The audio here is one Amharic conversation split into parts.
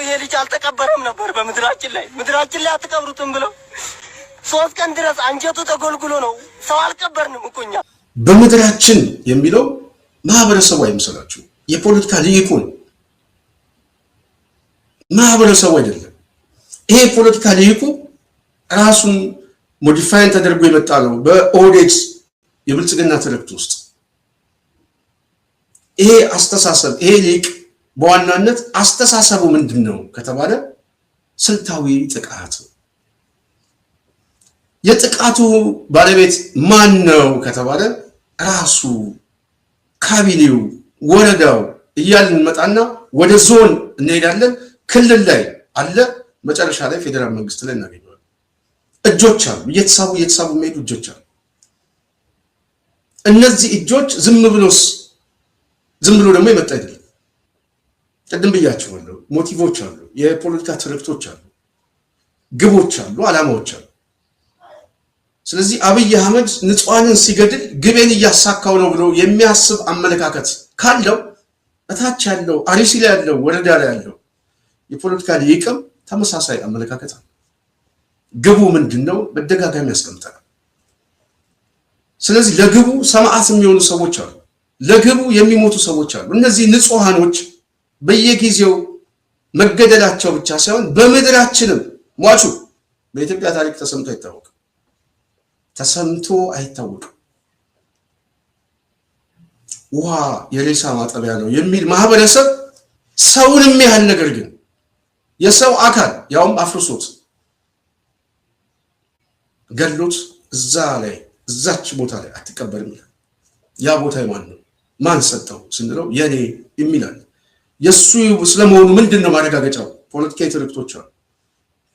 ይሄ ልጅ አልተቀበረም ነበር በምድራችን ላይ አትቀብሩትም ብለው 3 ቀን ድረስ አንጀቱ ተጎልጉሎ ነው ሰው አልቀበርንም እኮ እኛ። በምድራችን የሚለው ማህበረሰቡ አይመስላችሁ የፖለቲካ ልሂቁን ማህበረሰቡ አይደለም። ይሄ ፖለቲካ ልሂቁ ራሱን ሞዲፋይን ተደርጎ የመጣ ነው በኦህዴድ የብልጽግና ትርክት ውስጥ። ይሄ አስተሳሰብ ይሄ ሊቅ በዋናነት አስተሳሰቡ ምንድነው ከተባለ ስልታዊ ጥቃት። የጥቃቱ ባለቤት ማን ነው ከተባለ ራሱ ካቢኔው ወረዳው እያልን መጣና ወደ ዞን እንሄዳለን። ክልል ላይ አለ፣ መጨረሻ ላይ ፌደራል መንግስት ላይ እናገኘዋለን። እጆች አሉ፣ እየተሳቡ የሚሄዱ እጆች አሉ። እነዚህ እጆች ዝም ብሎ ደግሞ የመጣ አይደለም። ቅድም ብያቸዋለሁ። ሞቲቮች አሉ፣ የፖለቲካ ትርክቶች አሉ፣ ግቦች አሉ፣ አላማዎች አሉ። ስለዚህ አብይ አህመድ ንጹሃንን ሲገድል ግቤን እያሳካው ነው ብሎ የሚያስብ አመለካከት ካለው እታች ያለው አርሲ ላይ ያለው ወረዳ ላይ ያለው የፖለቲካ ሊቅም ተመሳሳይ አመለካከት አለ። ግቡ ምንድነው በደጋጋሚ ያስቀምጣል። ስለዚህ ለግቡ ሰማዕት የሚሆኑ ሰዎች አሉ፣ ለግቡ የሚሞቱ ሰዎች አሉ። እነዚህ ንጹሃኖች በየጊዜው መገደላቸው ብቻ ሳይሆን በምድራችንም ሟቹ በኢትዮጵያ ታሪክ ተሰምቶ አይታወቅም። ውሃ የሬሳ ማጠቢያ ነው የሚል ማህበረሰብ ሰውንም ያህል ነገር ግን የሰው አካል ያውም አፍርሶት ገሎት እዛች ቦታ ላይ አትቀበርም ይላል። ያ ቦታ የማን ነው? ማን ሰጠው ስንለው የኔ የሚላል። የሱ ስለመሆኑ ምንድነው ማረጋገጫው? ፖለቲካዊ ትርክቶች አሉ።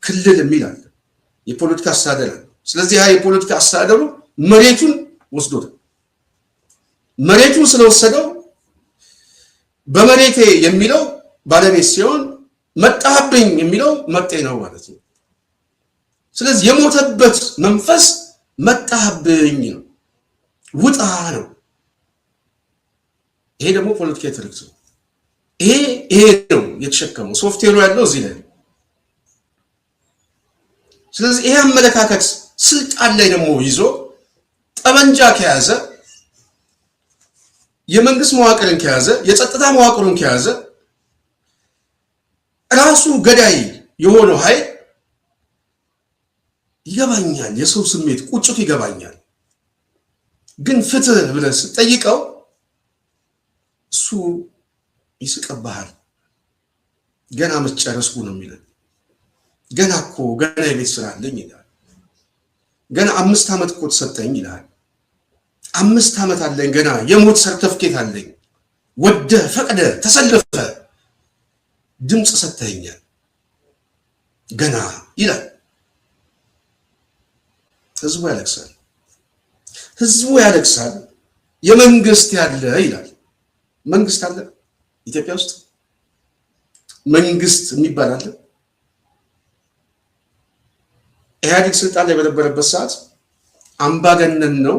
ክልል የሚላል የፖለቲካ አስተዳደር አለ። ስለዚህ ያ የፖለቲካ አስተዳደሩ መሬቱን ወስዶታል። መሬቱን ስለወሰደው በመሬቴ የሚለው ባለቤት ሲሆን መጣህብኝ የሚለው መጤ ነው ማለት ነው። ስለዚህ የሞተበት መንፈስ መጣህብኝ ነው፣ ውጣ ነው። ይሄ ደግሞ ፖለቲካዊ ትርክት ነው። ይሄ ነው የተሸከመው ሶፍትዌሩ ያለው እዚህ ላይ። ስለዚህ ይሄ አመለካከት ስልጣን ላይ ደግሞ ይዞ ጠመንጃ ከያዘ የመንግስት መዋቅርን ከያዘ የጸጥታ መዋቅሩን ከያዘ ራሱ ገዳይ የሆነው ኃይል ይገባኛል። የሰው ስሜት ቁጭቱ ይገባኛል። ግን ፍትህ ብለህ ስትጠይቀው እሱ ይስቀባሃል። ገና መጨረስኩ ነው የሚለው። ገና የቤት ስራ አለኝ ይላል። ገና 5 ዓመት እኮ ተሰጠኝ ይላል። 5 ዓመት አለኝ ገና የሞት ሰርተፍኬት አለኝ። ወደ ፈቅደ ተሰልፈ ድምጽ ሰጥተኛል ገና ይላል። ህዝቡ ያለቅሳል። የመንግስት ያለ ይላል። መንግስት አለ ኢትዮጵያ ውስጥ መንግስት የሚባል አለ? ኢህአዴግ ስልጣን ላይ በነበረበት ሰዓት አምባገነን ነው።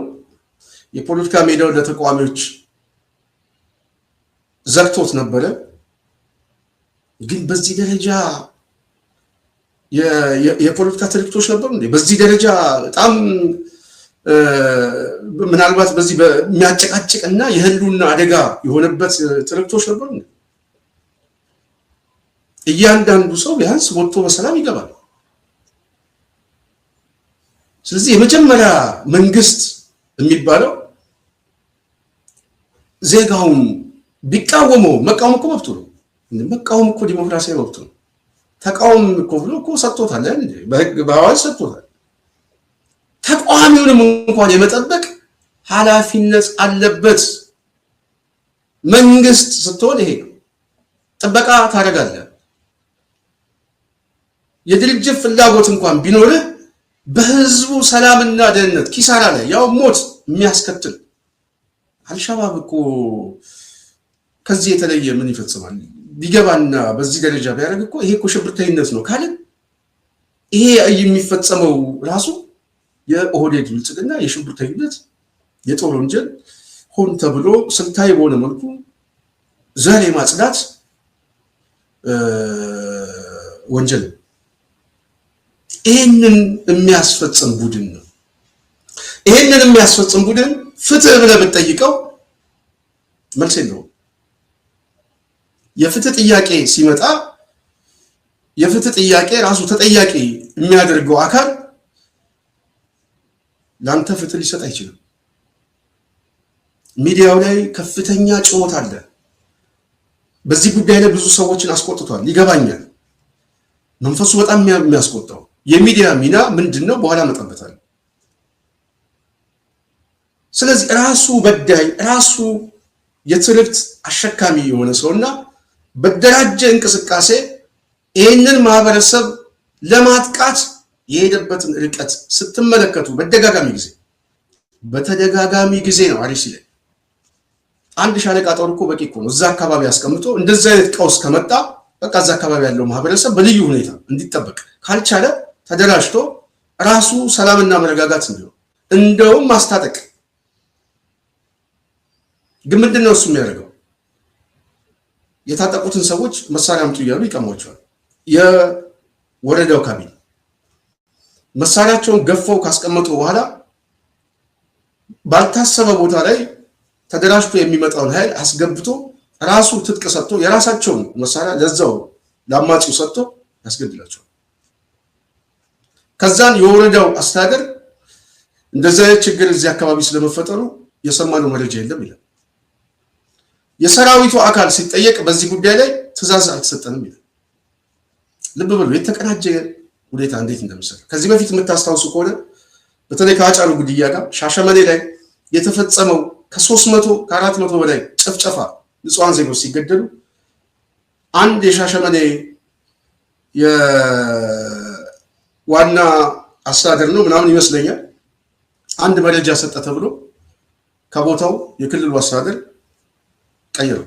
የፖለቲካ ሜዳው ለተቃዋሚዎች ዘግቶት ነበረ። ግን በዚህ ደረጃ የፖለቲካ ትርክቶች ነበሩ እንዴ? በዚህ ደረጃ በጣም ምናልባት በዚህ በሚያጨቃጭቅና የህልውና አደጋ የሆነበት ትርክቶች ነበሩ እንዴ? እያንዳንዱ ሰው ቢያንስ ወጥቶ በሰላም ይገባል። ስለዚህ የመጀመሪያ መንግስት የሚባለው ዜጋውን ቢቃወመው መቃወም እኮ መብቱ ነው። መቃወም እኮ ዲሞክራሲያዊ መብቱ ነው። ተቃውም እኮ ብሎ እኮ ሰጥቶታል እንዴ? በህግ በአዋጅ ሰጥቶታል። ተቃዋሚውንም እንኳን የመጠበቅ ኃላፊነት አለበት። መንግስት ስትሆን ይሄ ነው። ጥበቃ ታደርጋለህ። የድርጅት ፍላጎት እንኳን ቢኖርህ በህዝቡ ሰላምና ደህንነት ኪሳራ ላይ ያው ሞት የሚያስከትል አልሻባብ እኮ ከዚህ የተለየ ምን ይፈጽማል? ቢገባና በዚህ ደረጃ ቢያደርግ እኮ ይሄ እኮ ሽብርተኝነት ነው ካለ ይሄ የሚፈጸመው ራሱ የኦህዴድ ብልጽግና የሽብርተኝነት የጦር ወንጀል ሆን ተብሎ ስልታዊ በሆነ መልኩ ዘር የማጽዳት ወንጀል። ይሄንን የሚያስፈጽም ቡድን ነው። ይሄንን የሚያስፈጽም ቡድን ፍትህ ብለህ ብትጠይቀው መልስ የለውም። የፍትህ ጥያቄ ሲመጣ የፍትህ ጥያቄ ራሱ ተጠያቂ የሚያደርገው አካል ላንተ ፍትህ ሊሰጥ አይችልም። ሚዲያው ላይ ከፍተኛ ጩኸት አለ። በዚህ ጉዳይ ላይ ብዙ ሰዎችን አስቆጥቷል። ይገባኛል። መንፈሱ በጣም የሚያስቆጣው የሚዲያ ሚና ምንድነው? በኋላ መጣበታል። ስለዚህ ራሱ በዳይ ራሱ የትርክት አሸካሚ የሆነ ሰውና በደራጀ እንቅስቃሴ ይህንን ማህበረሰብ ለማጥቃት የሄደበትን ርቀት ስትመለከቱ በተደጋጋሚ ጊዜ ነው። አርሲ ላይ አንድ ሻለቃ ጦር እኮ በቂ እኮ ነው። እዛ አካባቢ አስቀምጦ እንደዚህ አይነት ቀውስ ከመጣ በቃ እዛ አካባቢ ያለው ማህበረሰብ በልዩ ሁኔታ እንዲጠበቅ ካልቻለ ተደራጅቶ ራሱ ሰላምና መረጋጋት እንዲሆን እንደውም ማስታጠቅ። ግን ምንድነው እሱ የሚያደርገው? የታጠቁትን ሰዎች መሳሪያ አምጡ እያሉ ይቀሟቸዋል። የወረዳው ካቢኔ መሳሪያቸውን ገፈው ካስቀመጡ በኋላ ባልታሰበ ቦታ ላይ ተደራጅቶ የሚመጣውን ኃይል አስገብቶ ራሱ ትጥቅ ሰጥቶ የራሳቸውን መሳሪያ ለዛው ለአማጺው ሰጥቶ ያስገድላቸዋል። ከዛን የወረዳው አስተዳደር እንደዚህ አይነት ችግር እዚህ አካባቢ ስለመፈጠሩ የሰማነው መረጃ የለም ይላል። የሰራዊቱ አካል ሲጠየቅ በዚህ ጉዳይ ላይ ትዕዛዝ አልተሰጠንም ይላል። ልብ በሉ የተቀናጀ ሁኔታ እንዴት እንደሚሰራ። ከዚህ በፊት የምታስታውሱ ከሆነ በተለይ ከአጫሉ ግድያ ጋር ሻሸመኔ ላይ የተፈጸመው ከ300 ከ400 በላይ ጭፍጨፋ ንጹሃን ዜጎች ሲገደሉ አንድ የሻሸመኔ የዋና አስተዳደር ነው ምናምን ይመስለኛል አንድ መረጃ ሰጠ ተብሎ ከቦታው የክልሉ አስተዳደር ቀየሩ።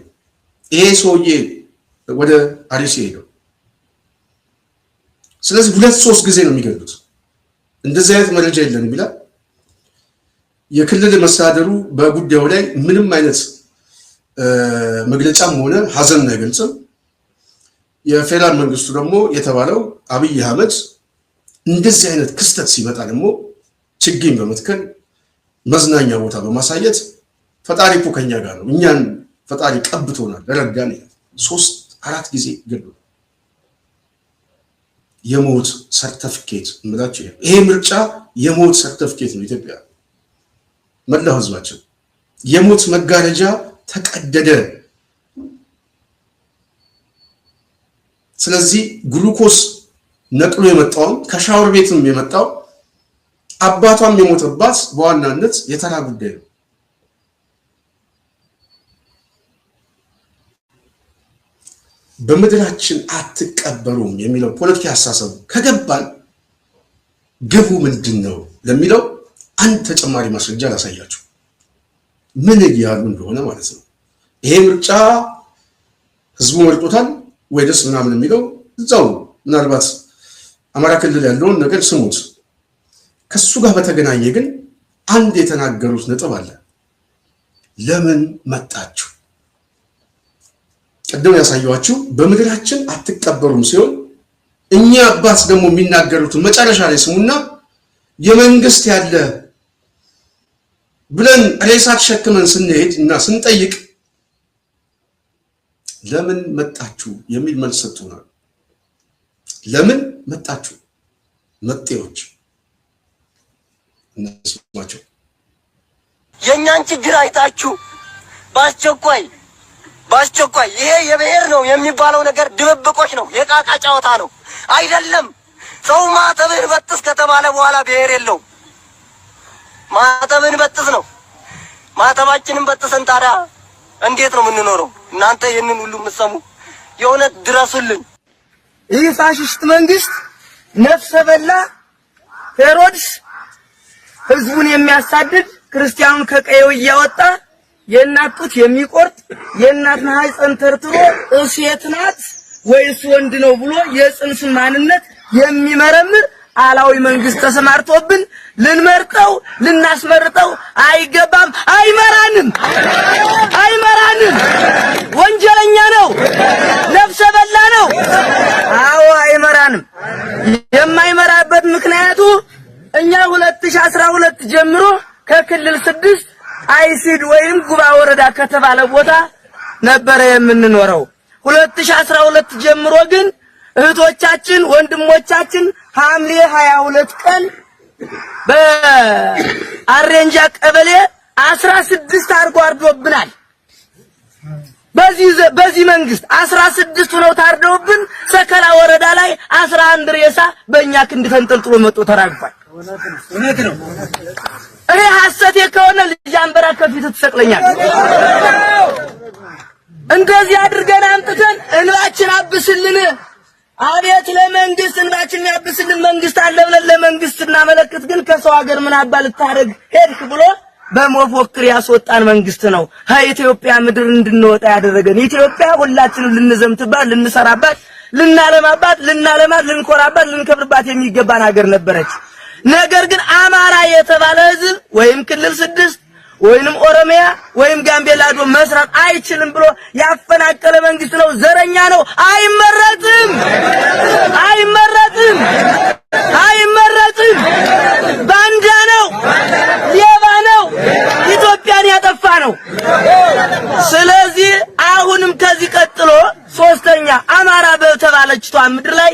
ይሄ ሰውዬ ወደ አርሲ ሄደው ስለዚህ 2-3 ጊዜ ነው የሚገሉት። እንደዚህ አይነት መረጃ የለንም ይላል። የክልል መስተዳደሩ በጉዳዩ ላይ ምንም አይነት መግለጫም ሆነ ሀዘን አይገልጽም። የፌደራል መንግስቱ ደግሞ የተባለው አብይ አህመድ እንደዚህ አይነት ክስተት ሲመጣ ደግሞ ችግኝ በመትከል መዝናኛ ቦታ በማሳየት ፈጣሪ እኮ ከኛ ጋር ነው፣ እኛን ፈጣሪ ቀብቶናል፣ ረዳን። 3-4 ጊዜ ገሉ። የሞት ሰርተፊኬት እንላችሁ። ይሄ ምርጫ የሞት ሰርተፊኬት ነው። ኢትዮጵያ መላው ህዝባችን የሞት መጋረጃ ተቀደደ። ስለዚህ ግሉኮስ ነቅሎ የመጣው ከሻወር ቤትም የመጣው አባቷም የሞተባት በዋናነት የተራ ጉዳይ ነው። በምድራችን አትቀበሩም የሚለው ፖለቲካ አስተሳሰብ ከገባን ግቡ ምንድነው ለሚለው አንድ ተጨማሪ ማስረጃ ላሳያችሁ፣ ምን እያሉ እንደሆነ ማለት ነው። ይሄ ምርጫ ህዝቡ መርጦታል ወይስ ምናምን የሚለው እዛው ምናልባት አማራ ክልል ያለውን ነገር ስሙት። ከሱ ጋር በተገናኘ ግን አንድ የተናገሩት ነጥብ አለ። ለምን መጣችሁ? ቀደም ያሳየዋችሁ በምድራችን አትቀበሩም ሲሆን እኛ አባት ደግሞ የሚናገሩት መጨረሻ ላይ ስሙና የመንግስት ያለ ብለን ሬሳ ተሸክመን ስንሄድ እና ስንጠይቅ ለምን መጣችሁ የሚል መልስ ሰጥተውናል። ለምን መጣችሁ? መጤዎች እነሱማቸው የኛን ችግር አይታችሁ በአስቸኳይ ይሄ የብሔር ነው የሚባለው ነገር ድብብቆች ነው፣ የቃቃ ጨዋታ ነው አይደለም። ሰው ማተብን በጥስ ከተባለ በኋላ ብሔር የለው። ማተብን በጥስ ነው። ማተባችንን በጥሰን ታዲያ እንዴት ነው የምንኖረው? እናንተ ይሄንን ሁሉ የምትሰሙ የእውነት ድረሱልን። ይህ ፋሽስት መንግስት ነፍሰ በላ ሄሮድስ ህዝቡን የሚያሳድድ ክርስቲያኑን ከቀየው እያወጣ የእናት ጡት የሚቆርጥ የእናት ማህፀን ተርትሮ ሴት ናት ወይስ ወንድ ነው ብሎ የጽንስ ማንነት የሚመረምር አላዊ መንግስት ተሰማርቶብን ልንመርጠው ልናስመርጠው አይገባም። አይመራንም። ወንጀለኛ ነው፣ ነፍሰ በላ ነው። አዎ አይመራ ወረዳ ከተባለ ቦታ ነበር የምንኖረው 2012 ጀምሮ ግን እህቶቻችን ወንድሞቻችን ሐምሌ 22 ቀን በአሬንጃ ቀበሌ 16 አርጎ አርዶብናል በዚህ መንግስት 16 ነው ታርደውብን ሰከላ ወረዳ ላይ 11 ሬሳ በእኛ ክንድ ተንጠልጥሎ መጥቶ ተራግፏል እውነት ነው እኔ ሐሰት ከሆነ ልጅ አንበራ ከፊት ተሰቅለኛል እንደዚህ አድርገን አምጥተን እንባችን አብስልን አቤት ለመንግስት እንባችን ያብስልን መንግስት አለ ብለን ለመንግስት እናመለክት ግን ከሰው ሀገር ምን አባል ታረግ ሄድክ ብሎ በመፎክር ያስወጣን መንግስት ነው ከኢትዮጵያ ምድር እንድንወጣ ያደረገን ኢትዮጵያ ሁላችንም ልንዘምትባት ልንሰራባት ልናለማባት ልንኮራባት ልንከብርባት የሚገባን ሀገር ነበረች ነገር ግን አማራ የተባለ ህዝብ ወይም ክልል 6 ወይንም ኦሮሚያ ወይም ጋምቤላዶ መስራት አይችልም ብሎ ያፈናቀለ መንግስት ነው ዘረኛ ነው አይመረጥም ባንዳ ነው ሌባ ነው ኢትዮጵያን ያጠፋ ነው ስለዚህ አሁንም ከዚህ ቀጥሎ ሶስተኛ አማራ በተባለችቷ ምድር ላይ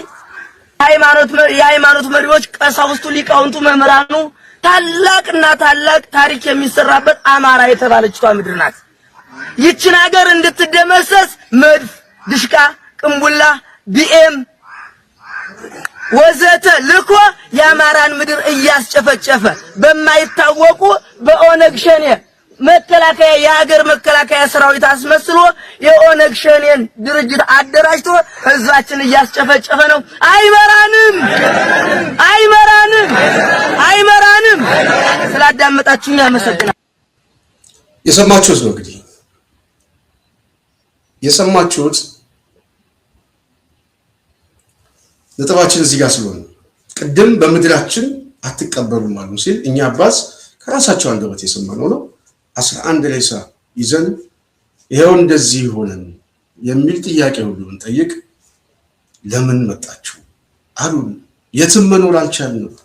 የሃይማኖት መሪዎች ቀሳውስቱ ሊቃውንቱ መምህራኑ ታላቅና ታላቅ ታሪክ የሚሰራበት አማራ የተባለችቷ ምድር ናት ይችን ሀገር እንድትደመሰስ መድፍ ድሽቃ ቅንቡላ ቢኤም ወዘተ ልኮ የአማራን ምድር እያስጨፈጨፈ በማይታወቁ በኦነግ ሸኔ መከላከያ የሀገር መከላከያ ሰራዊት አስመስሎ የኦነግ ሸኔን ድርጅት አደራጅቶ ህዝባችን እያስጨፈጨፈ ነው አይመራንም ስላዳመጣችሁኝ አመሰግናለሁ የሰማችሁት ነው እንግዲህ የሰማችሁት ነጥባችን እዚህ ጋር ስለሆነ ቅድም በምድራችን አትቀበሩም አሉ ሲል እኛ አባስ ከራሳቸው አንደበት የሰማነው ነው 11 ሬሳ ይዘን ይሄው እንደዚህ ሆነን የሚል ጥያቄ ሁሉ እንጠይቅ ለምን መጣችሁ አሉን የትም መኖር አልቻልንም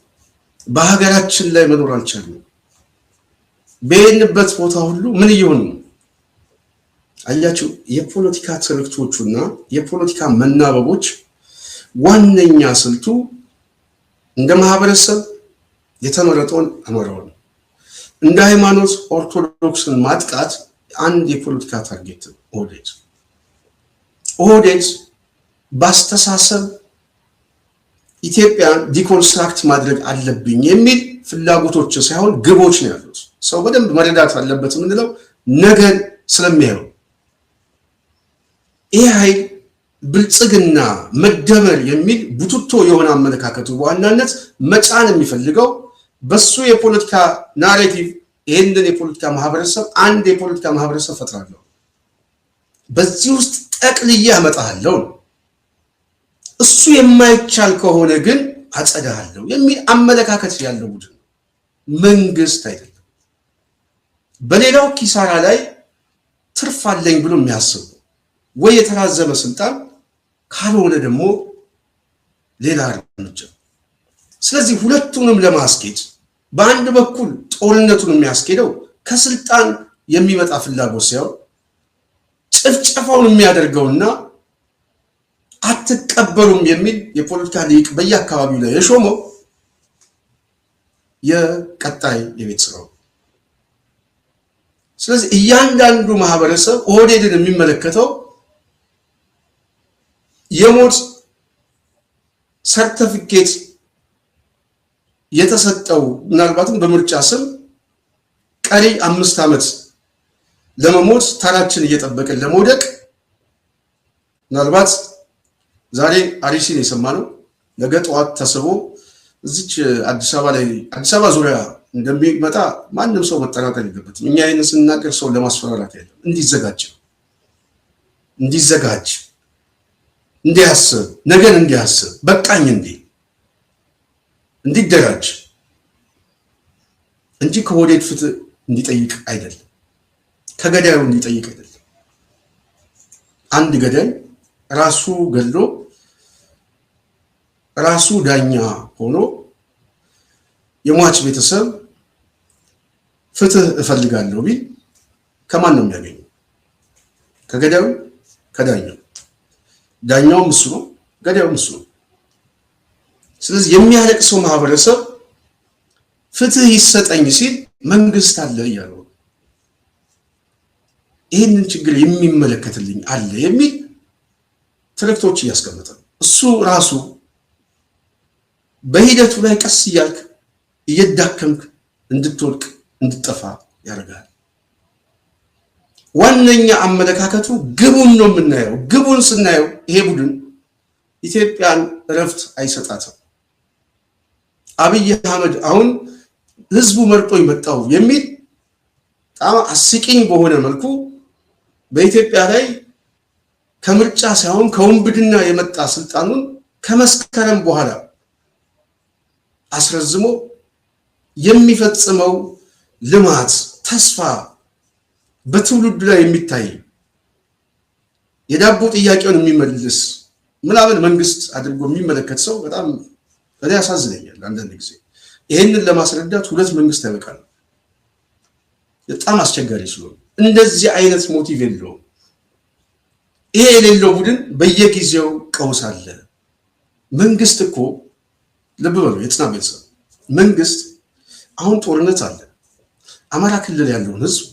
በሀገራችን ላይ መኖር አልቻልንም በየንበት ቦታ ሁሉ ምን ይሆን አያችሁ የፖለቲካ ትርክቶቹና የፖለቲካ መናበቦች ዋነኛ ስልቱ እንደ ማህበረሰብ የተመረጠውን አመራውን እንደ ሃይማኖት ኦርቶዶክስን ማጥቃት አንድ የፖለቲካ ታርጌት ኦህዴድ ባስተሳሰብ ኢትዮጵያን ዲኮንስትራክት ማድረግ አለብኝ የሚል ፍላጎቶች ሳይሆን ግቦች ነው ያሉት ሰው በደንብ መረዳት አለበት ምንለው ነገር ስለሚያየው ይሄ ኃይል ብልጽግና መደመር የሚል ቡትቶ የሆነ አመለካከቱ በዋናነት መጫን የሚፈልገው በሱ የፖለቲካ ናሬቲቭ ይሄንን የፖለቲካ ማህበረሰብ አንድ የፖለቲካ ማህበረሰብ ፈጥራለሁ በዚህ ውስጥ ጠቅልዬ አመጣለሁ እሱ የማይቻል ከሆነ ግን አጸዳለሁ የሚል አመለካከት ያለው ቡድን መንግስት አይደለም በሌላው ኪሳራ ላይ ትርፍ አለኝ ብሎ የሚያስብ ወይ የተራዘመ ስልጣን ካልሆነ ደግሞ ሌላ እርምጃ ስለዚህ ሁለቱንም ለማስኬድ በአንድ በኩል ጦርነቱን የሚያስኬደው ከስልጣን የሚመጣ ፍላጎት ሳይሆን ጭፍጨፋውን የሚያደርገውና አትቀበሉም የሚል የፖለቲካ ሊቅ በየአካባቢው ላይ የሾመው የቀጣይ የቤት ስራው ስለዚህ እያንዳንዱ ማህበረሰብ ኦህዴድን የሚመለከተው የሞት ሰርቲፊኬት የተሰጠው ምናልባትም በምርጫ ስም ቀሪ 5 አመት ለመሞት ተራችን እየጠበቀን ለመውደቅ ምናልባት ዛሬ አሪሲን የሰማነው ነገ ጠዋት ተሰቦ እዚች አዲስ አበባ ዙሪያ እንደሚመጣ ማንንም ሰው መጠራጠር የለበትም እኛ ይሄን ስንናገር ሰው ለማስፈራራት አይደለም እንዲዘጋጅ እንዲያስብ ነገን እንዲያስብ በቃኝ እንዲደራጅ እንጂ ከወዴት ፍትህ እንዲጠይቅ አይደለም ከገዳዩ እንዲጠይቅ አይደለም አንድ ገዳይ ራሱ ገድሎ ራሱ ዳኛ ሆኖ የሟች ቤተሰብ ፍትህ እፈልጋለሁ ቢል ከማን ነው የሚያገኘው? ከገዳዩ፣ ከዳኛው። ዳኛውም እሱ ነው፣ ገዳዩም እሱ ነው። ስለዚህ የሚያለቅሰው ማህበረሰብ ፍትህ ይሰጠኝ ሲል መንግስት አለ እያሉ ይህንን ችግር የሚመለከትልኝ አለ የሚል ትርክቶች እያስቀመጠ ነው። እሱ ራሱ በሂደቱ ላይ ቀስ እያልክ እየዳከምክ እንድትወድቅ እንድትጠፋ ያደርጋል። ዋነኛ አመለካከቱ ግቡን ነው የምናየው። ግቡን ስናየው ይሄ ቡድን ኢትዮጵያን እረፍት አይሰጣትም። አብይ አህመድ አሁን ህዝቡ መርጦ ይመጣው የሚል በጣም አስቂኝ በሆነ መልኩ በኢትዮጵያ ላይ ከምርጫ ሳይሆን ከወንብድና የመጣ ስልጣኑን ከመስከረም በኋላ አስረዝሞ የሚፈጽመው ልማት ተስፋ በትውልዱ ላይ የሚታይ የዳቦ ጥያቄውን የሚመልስ ምናምን መንግስት አድርጎ የሚመለከት ሰው በጣም ያሳዝነኛል። አንዳንድ ጊዜ ይሄንን ለማስረዳት ሁለት መንግስት ያበቃል። በጣም አስቸጋሪ ስለሆነ እንደዚህ አይነት ሞቲቭ የለውም። ይሄ የሌለው ቡድን በየጊዜው ቀውስ አለ። መንግስት እኮ ልብ በሉ የጽና ቤተሰብ መንግስት አሁን ጦርነት አለ። አማራ ክልል ያለውን ህዝብ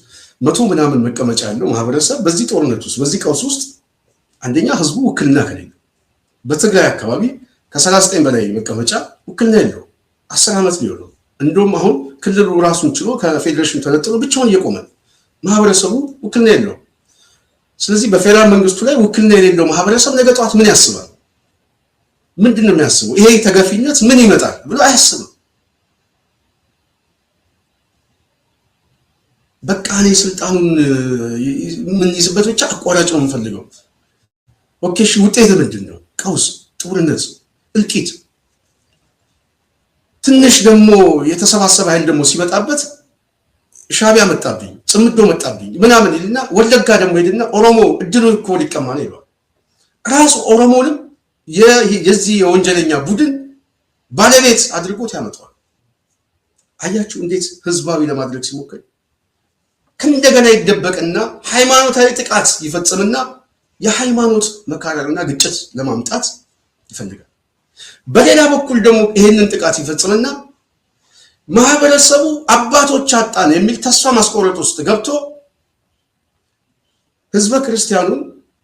100 ምናምን መቀመጫ ያለው ማህበረሰብ በዚህ ጦርነት ውስጥ በዚህ ቀውስ ውስጥ አንደኛ ህዝቡ ውክልና ከሌለ በትግራይ አካባቢ ከ39 በላይ መቀመጫ ውክልና የለው 10 ዓመት ሊሆነው እንደውም አሁን ክልሉ ራሱን ችሎ ከፌዴሬሽን ተነጥሎ ብቻውን እየቆመ ማህበረሰቡ ውክልና የለው። ስለዚህ በፌደራል መንግስቱ ላይ ውክልና የሌለው ማህበረሰብ ነገ ጠዋት ምን ያስባል? ምንድነው የሚያስበው? ይሄ ተገፊነት ምን ይመጣል ብሎ አያስብም። በቃ እኔ ስልጣኑን ምን ይዝበት ብቻ አቋራጭ ነው የምፈልገው። ኦኬ እሺ፣ ውጤት ምንድነው? ቀውስ፣ ጦርነት፣ እልቂት። ትንሽ ደግሞ የተሰባሰበ ኃይል ደግሞ ሲመጣበት ሻቢያ መጣብኝ፣ ጽምዶ መጣብኝ ምናምን ይልና ወለጋ ደግሞ ሄድና ኦሮሞ እድሉን እኮ ሊቀማ ነው ይሏል። ራሱ ኦሮሞንም የዚህ የወንጀለኛ ቡድን ባለቤት አድርጎት ያመጣዋል። አያችሁ እንዴት ህዝባዊ ለማድረግ ሲሞክር ከእንደገና ይደበቅና ሃይማኖታዊ ጥቃት ይፈጽምና የሃይማኖት መካረርና ግጭት ለማምጣት ይፈልጋል። በሌላ በኩል ደግሞ ይሄንን ጥቃት ይፈጽምና ማህበረሰቡ አባቶች አጣን የሚል ተስፋ ማስቆረጥ ውስጥ ገብቶ ህዝበ ክርስቲያኑን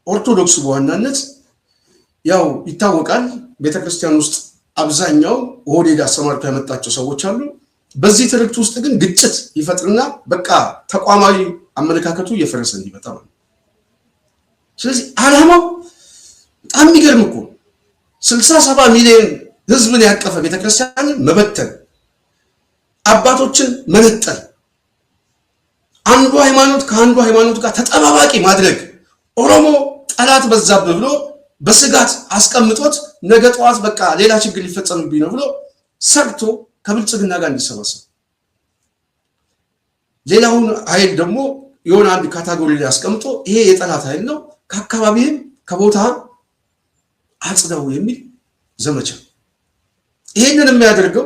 ኦርቶዶክስ በዋናነት ያው ይታወቃል። ቤተክርስቲያን ውስጥ አብዛኛው ኦህዴድ አሰማርቶ ያመጣቸው ሰዎች አሉ። በዚህ ትርክት ውስጥ ግን ግጭት ይፈጥርና በቃ ተቋማዊ አመለካከቱ እየፈረሰ እንዲመጣ ነው። ስለዚህ ዓላማው በጣም የሚገርም እኮ 67 ሚሊዮን ህዝብን ያቀፈ ቤተክርስቲያንን መበተን፣ አባቶችን መነጠል፣ አንዱ ሃይማኖት ከአንዱ ሃይማኖት ጋር ተጠባባቂ ማድረግ፣ ኦሮሞ ጠላት በዛብህ ብሎ በስጋት አስቀምጦት ነገ ጠዋት በቃ ሌላ ችግር ሊፈጸምብኝ ነው ብሎ ሰርቶ ከብልጽግና ጋር እንዲሰባሰብ፣ ሌላውን ኃይል ደግሞ የሆነ አንድ ካታጎሪ ላይ አስቀምጦ ይሄ የጠላት ኃይል ነው ከአካባቢህም ከቦታ አጽዳው የሚል ዘመቻ። ይሄንን የሚያደርገው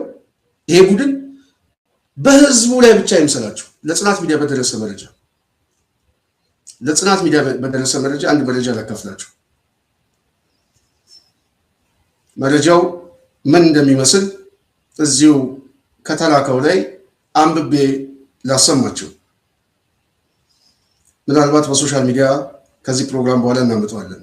ይሄ ቡድን በህዝቡ ላይ ብቻ ይምሰላችሁ። ለጽናት ሚዲያ በደረሰ መረጃ አንድ መረጃ ላካፍላችሁ። መረጃው ምን እንደሚመስል እዚሁ ከተላከው ላይ አንብቤ ላሰማችሁ። ምናልባት በሶሻል ሚዲያ ከዚህ ፕሮግራም በኋላ እናመጣዋለን።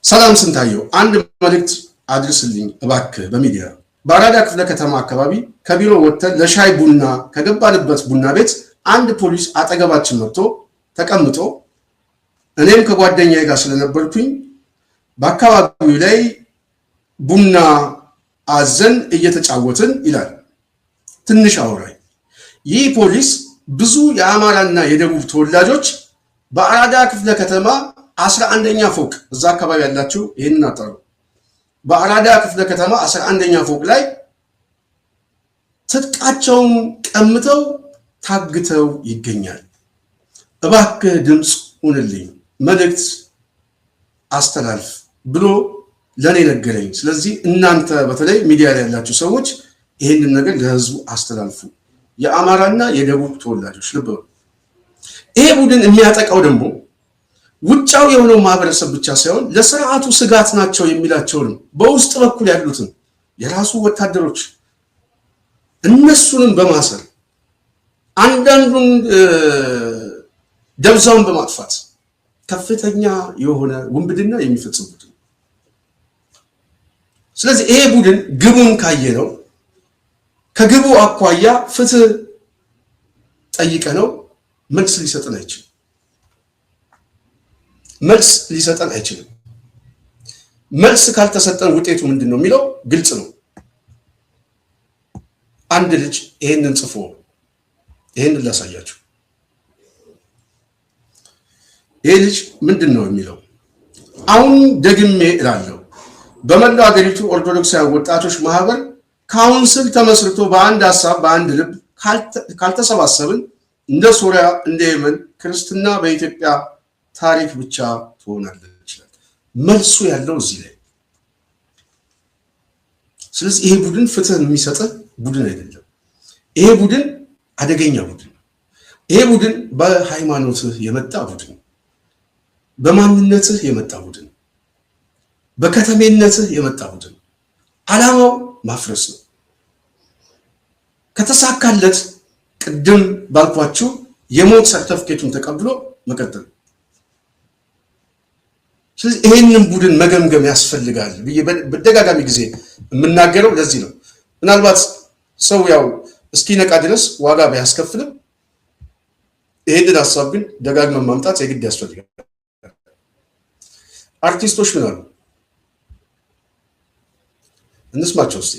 ሰላም ስንታየው፣ አንድ መልእክት አድርስልኝ እባክህ በሚዲያ በአራዳ ክፍለ ከተማ አካባቢ ከቢሮ ወጥተን ለሻይ ቡና ከገባንበት ቡና ቤት አንድ ፖሊስ አጠገባችን መጥቶ ተቀምጦ እኔም ከጓደኛዬ ጋር ስለነበርኩኝ በአካባቢው ላይ ቡና አዘን እየተጫወትን ይላል። ትንሽ አውራኝ። ይህ ፖሊስ ብዙ የአማራና የደቡብ ተወላጆች በአራዳ ክፍለ ከተማ 11ኛ ፎቅ እዛ አካባቢ ያላችሁ ይሄንን አጣሩ። በአራዳ ክፍለ ከተማ 11ኛ ፎቅ ላይ ትጥቃቸውን ቀምተው ታግተው ይገኛል። እባክህ ድምፅ ሁንልኝ፣ መልእክት አስተላልፍ ብሎ ለኔ ነገረኝ። ስለዚህ እናንተ በተለይ ሚዲያ ላይ ያላችሁ ሰዎች ይሄንን ነገር ለህዝቡ አስተላልፉ። የአማራና የደቡብ ተወላጆች ልብ በሉ። ይሄ ቡድን የሚያጠቃው ደግሞ ውጫው የሆነው ማህበረሰብ ብቻ ሳይሆን ለስርዓቱ ስጋት ናቸው የሚላቸውን በውስጥ በኩል ያሉትን የራሱ ወታደሮች እነሱንም በማሰር አንዳንዱን ደብዛውን በማጥፋት ከፍተኛ የሆነ ውንብድና የሚፈጽም ቡድን። ስለዚህ ይሄ ቡድን ግቡን ካየነው ከግቡ አኳያ ፍትህ ጠይቀነው መልስ ሊሰጠን አይችልም። መልስ ሊሰጠን አይችልም። መልስ ካልተሰጠን ውጤቱ ምንድነው የሚለው ግልጽ ነው። አንድ ልጅ ይሄንን ጽፎ ይሄንን ላሳያችሁ። ይሄ ልጅ ምንድነው የሚለው? አሁን ደግሜ እላለሁ በመላው ሀገሪቱ ኦርቶዶክሳውያን ወጣቶች ማህበር ካውንስል ተመስርቶ በአንድ ሐሳብ በአንድ ልብ ካልተሰባሰብን እንደ ሶሪያ እንደ የመን ክርስትና በኢትዮጵያ ታሪክ ብቻ ትሆናለች። መልሱ ያለው እዚህ ላይ። ስለዚህ ይሄ ቡድን ፍትህ የሚሰጥ ቡድን አይደለም። ይሄ ቡድን አደገኛ ቡድን። ይሄ ቡድን በሃይማኖትህ የመጣ ቡድን፣ በማንነትህ የመጣ ቡድን፣ በከተሜነትህ የመጣ ቡድን። ዓላማው ማፍረስ ነው። ከተሳካለት ቅድም ባልኳችሁ የሞት ሰርተፍኬቱን ተቀብሎ መቀጠል። ስለዚህ ይሄንን ቡድን መገምገም ያስፈልጋል ብዬ በደጋጋሚ ጊዜ የምናገረው ለዚህ ነው። ምናልባት ሰው ያው እስኪነቃ ድረስ ዋጋ ቢያስከፍልም ይሄንን ሐሳብ ግን ደጋግመን ማምጣት የግድ ያስፈልጋል። አርቲስቶች ምን አሉ እንስማቸው እስቲ።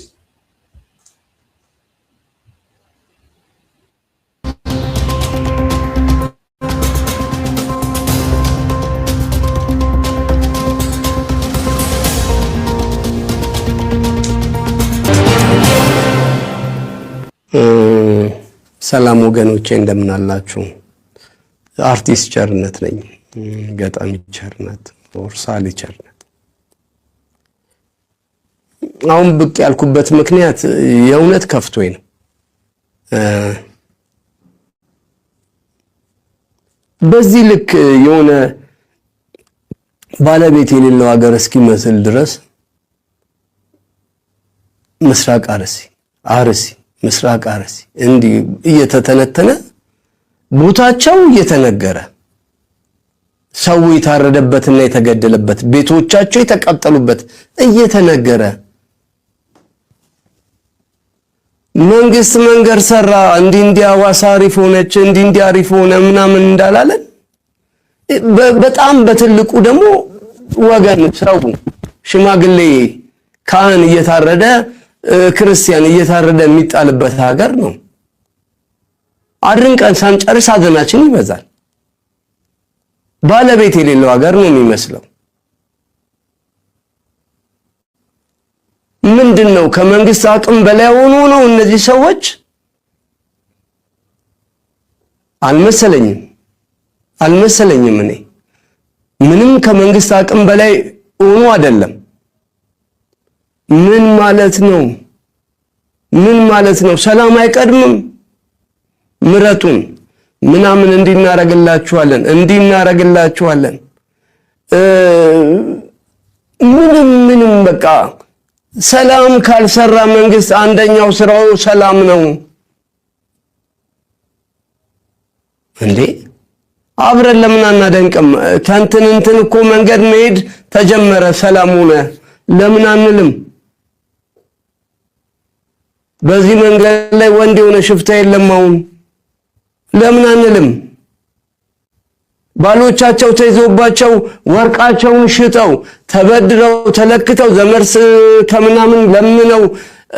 ሰላም ወገኖቼ እንደምን አላችሁ? አርቲስት ቸርነት ነኝ። ገጣሚ ቸርነት ወርሳሊ ቸርነት። አሁን ብቅ ያልኩበት ምክንያት የእውነት ከፍቶኝ ነው። በዚህ ልክ የሆነ ባለቤት የሌለው ሀገር እስኪመስል ድረስ ምስራቅ አርሲ ምስራቅ አርሲ እንዲህ እየተተነተነ ቦታቸው እየተነገረ ሰው የታረደበትና የተገደለበት ቤቶቻቸው የተቃጠሉበት እየተነገረ መንግስት መንገድ ሰራ እንዲህ አዋሳ አሪፍ ሆነች እንዲህ አሪፍ ሆነ ምናምን እንዳላለን በጣም በትልቁ ደግሞ ወገን ሰው ሽማግሌ ካህን እየታረደ ክርስቲያን እየታረደ የሚጣልበት ሀገር ነው። አድርንቀን ሳንጨርስ ሀዘናችን ይበዛል። ባለቤት የሌለው ሀገር ነው የሚመስለው። ምንድነው ከመንግስት አቅም በላይ ሆኖ ነው እነዚህ ሰዎች? አልመሰለኝም። እኔ ምንም ከመንግስት አቅም በላይ ሆኖ አይደለም። ምን ማለት ነው? ሰላም አይቀድምም? ምረጡን ምናምን እንዲናረግላችኋለን ምንም በቃ ሰላም ካልሰራ መንግስት አንደኛው ስራው ሰላም ነው እንዴ? አብረን ለምን አናደንቅም? ከእንትን እኮ መንገድ መሄድ ተጀመረ፣ ሰላም ሆነ፣ ለምን አንልም? በዚህ መንገድ ላይ ወንድ የሆነ ሽፍታ የለም አሁን፣ ለምን አንልም? ባሎቻቸው ተይዞባቸው ወርቃቸውን ሽጠው ተበድረው ተለክተው ዘመርስ ከምናምን ለምነው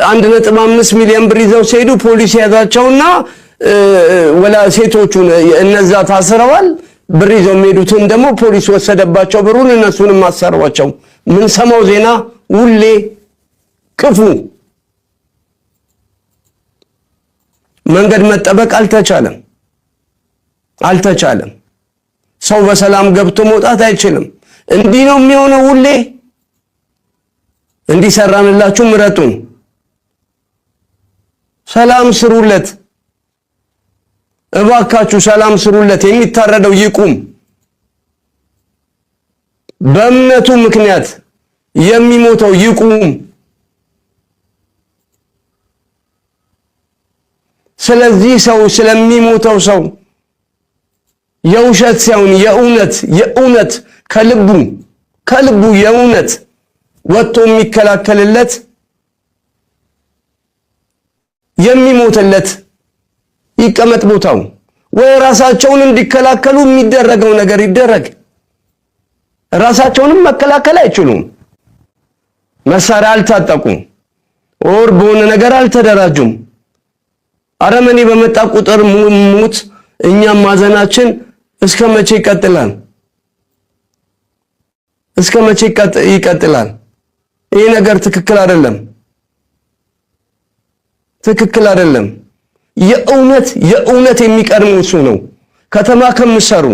1.5 ሚሊዮን ብር ይዘው ሲሄዱ ፖሊስ ያዛቸውና ወላ ሴቶቹን እነዛ ታስረዋል። ብር ይዘው የሚሄዱትን ደግሞ ፖሊስ ወሰደባቸው ብሩን፣ እነሱንም አሰሯቸው። ምን ሰማው ዜና ሁሌ ክፉ። መንገድ መጠበቅ አልተቻለም። ሰው በሰላም ገብቶ መውጣት አይችልም። እንዲህ ነው የሚሆነው ሁሌ። እንዲሰራንላችሁ ምረጡን፣ ሰላም ስሩለት። እባካችሁ ሰላም ስሩለት። የሚታረደው ይቁም። በእምነቱ ምክንያት የሚሞተው ይቁም። ስለዚህ ሰው ስለሚሞተው ሰው የውሸት ሳይሆን የእውነት ከልቡ የእውነት ወጥቶ የሚከላከልለት የሚሞትለት ይቀመጥ ቦታው። ወይ ራሳቸውን እንዲከላከሉ የሚደረገው ነገር ይደረግ። ራሳቸውንም መከላከል አይችሉም። መሳሪያ አልታጠቁም፣ ኦር በሆነ ነገር አልተደራጁም። አረመኔ በመጣ ቁጥር ሙት እኛም ማዘናችን እስከ መቼ ይቀጥላል? እስከ መቼ ይቀጥላል? ይሄ ነገር ትክክል አይደለም። የእውነት የሚቀድመው እሱ ነው። ከተማ ከምሰሩ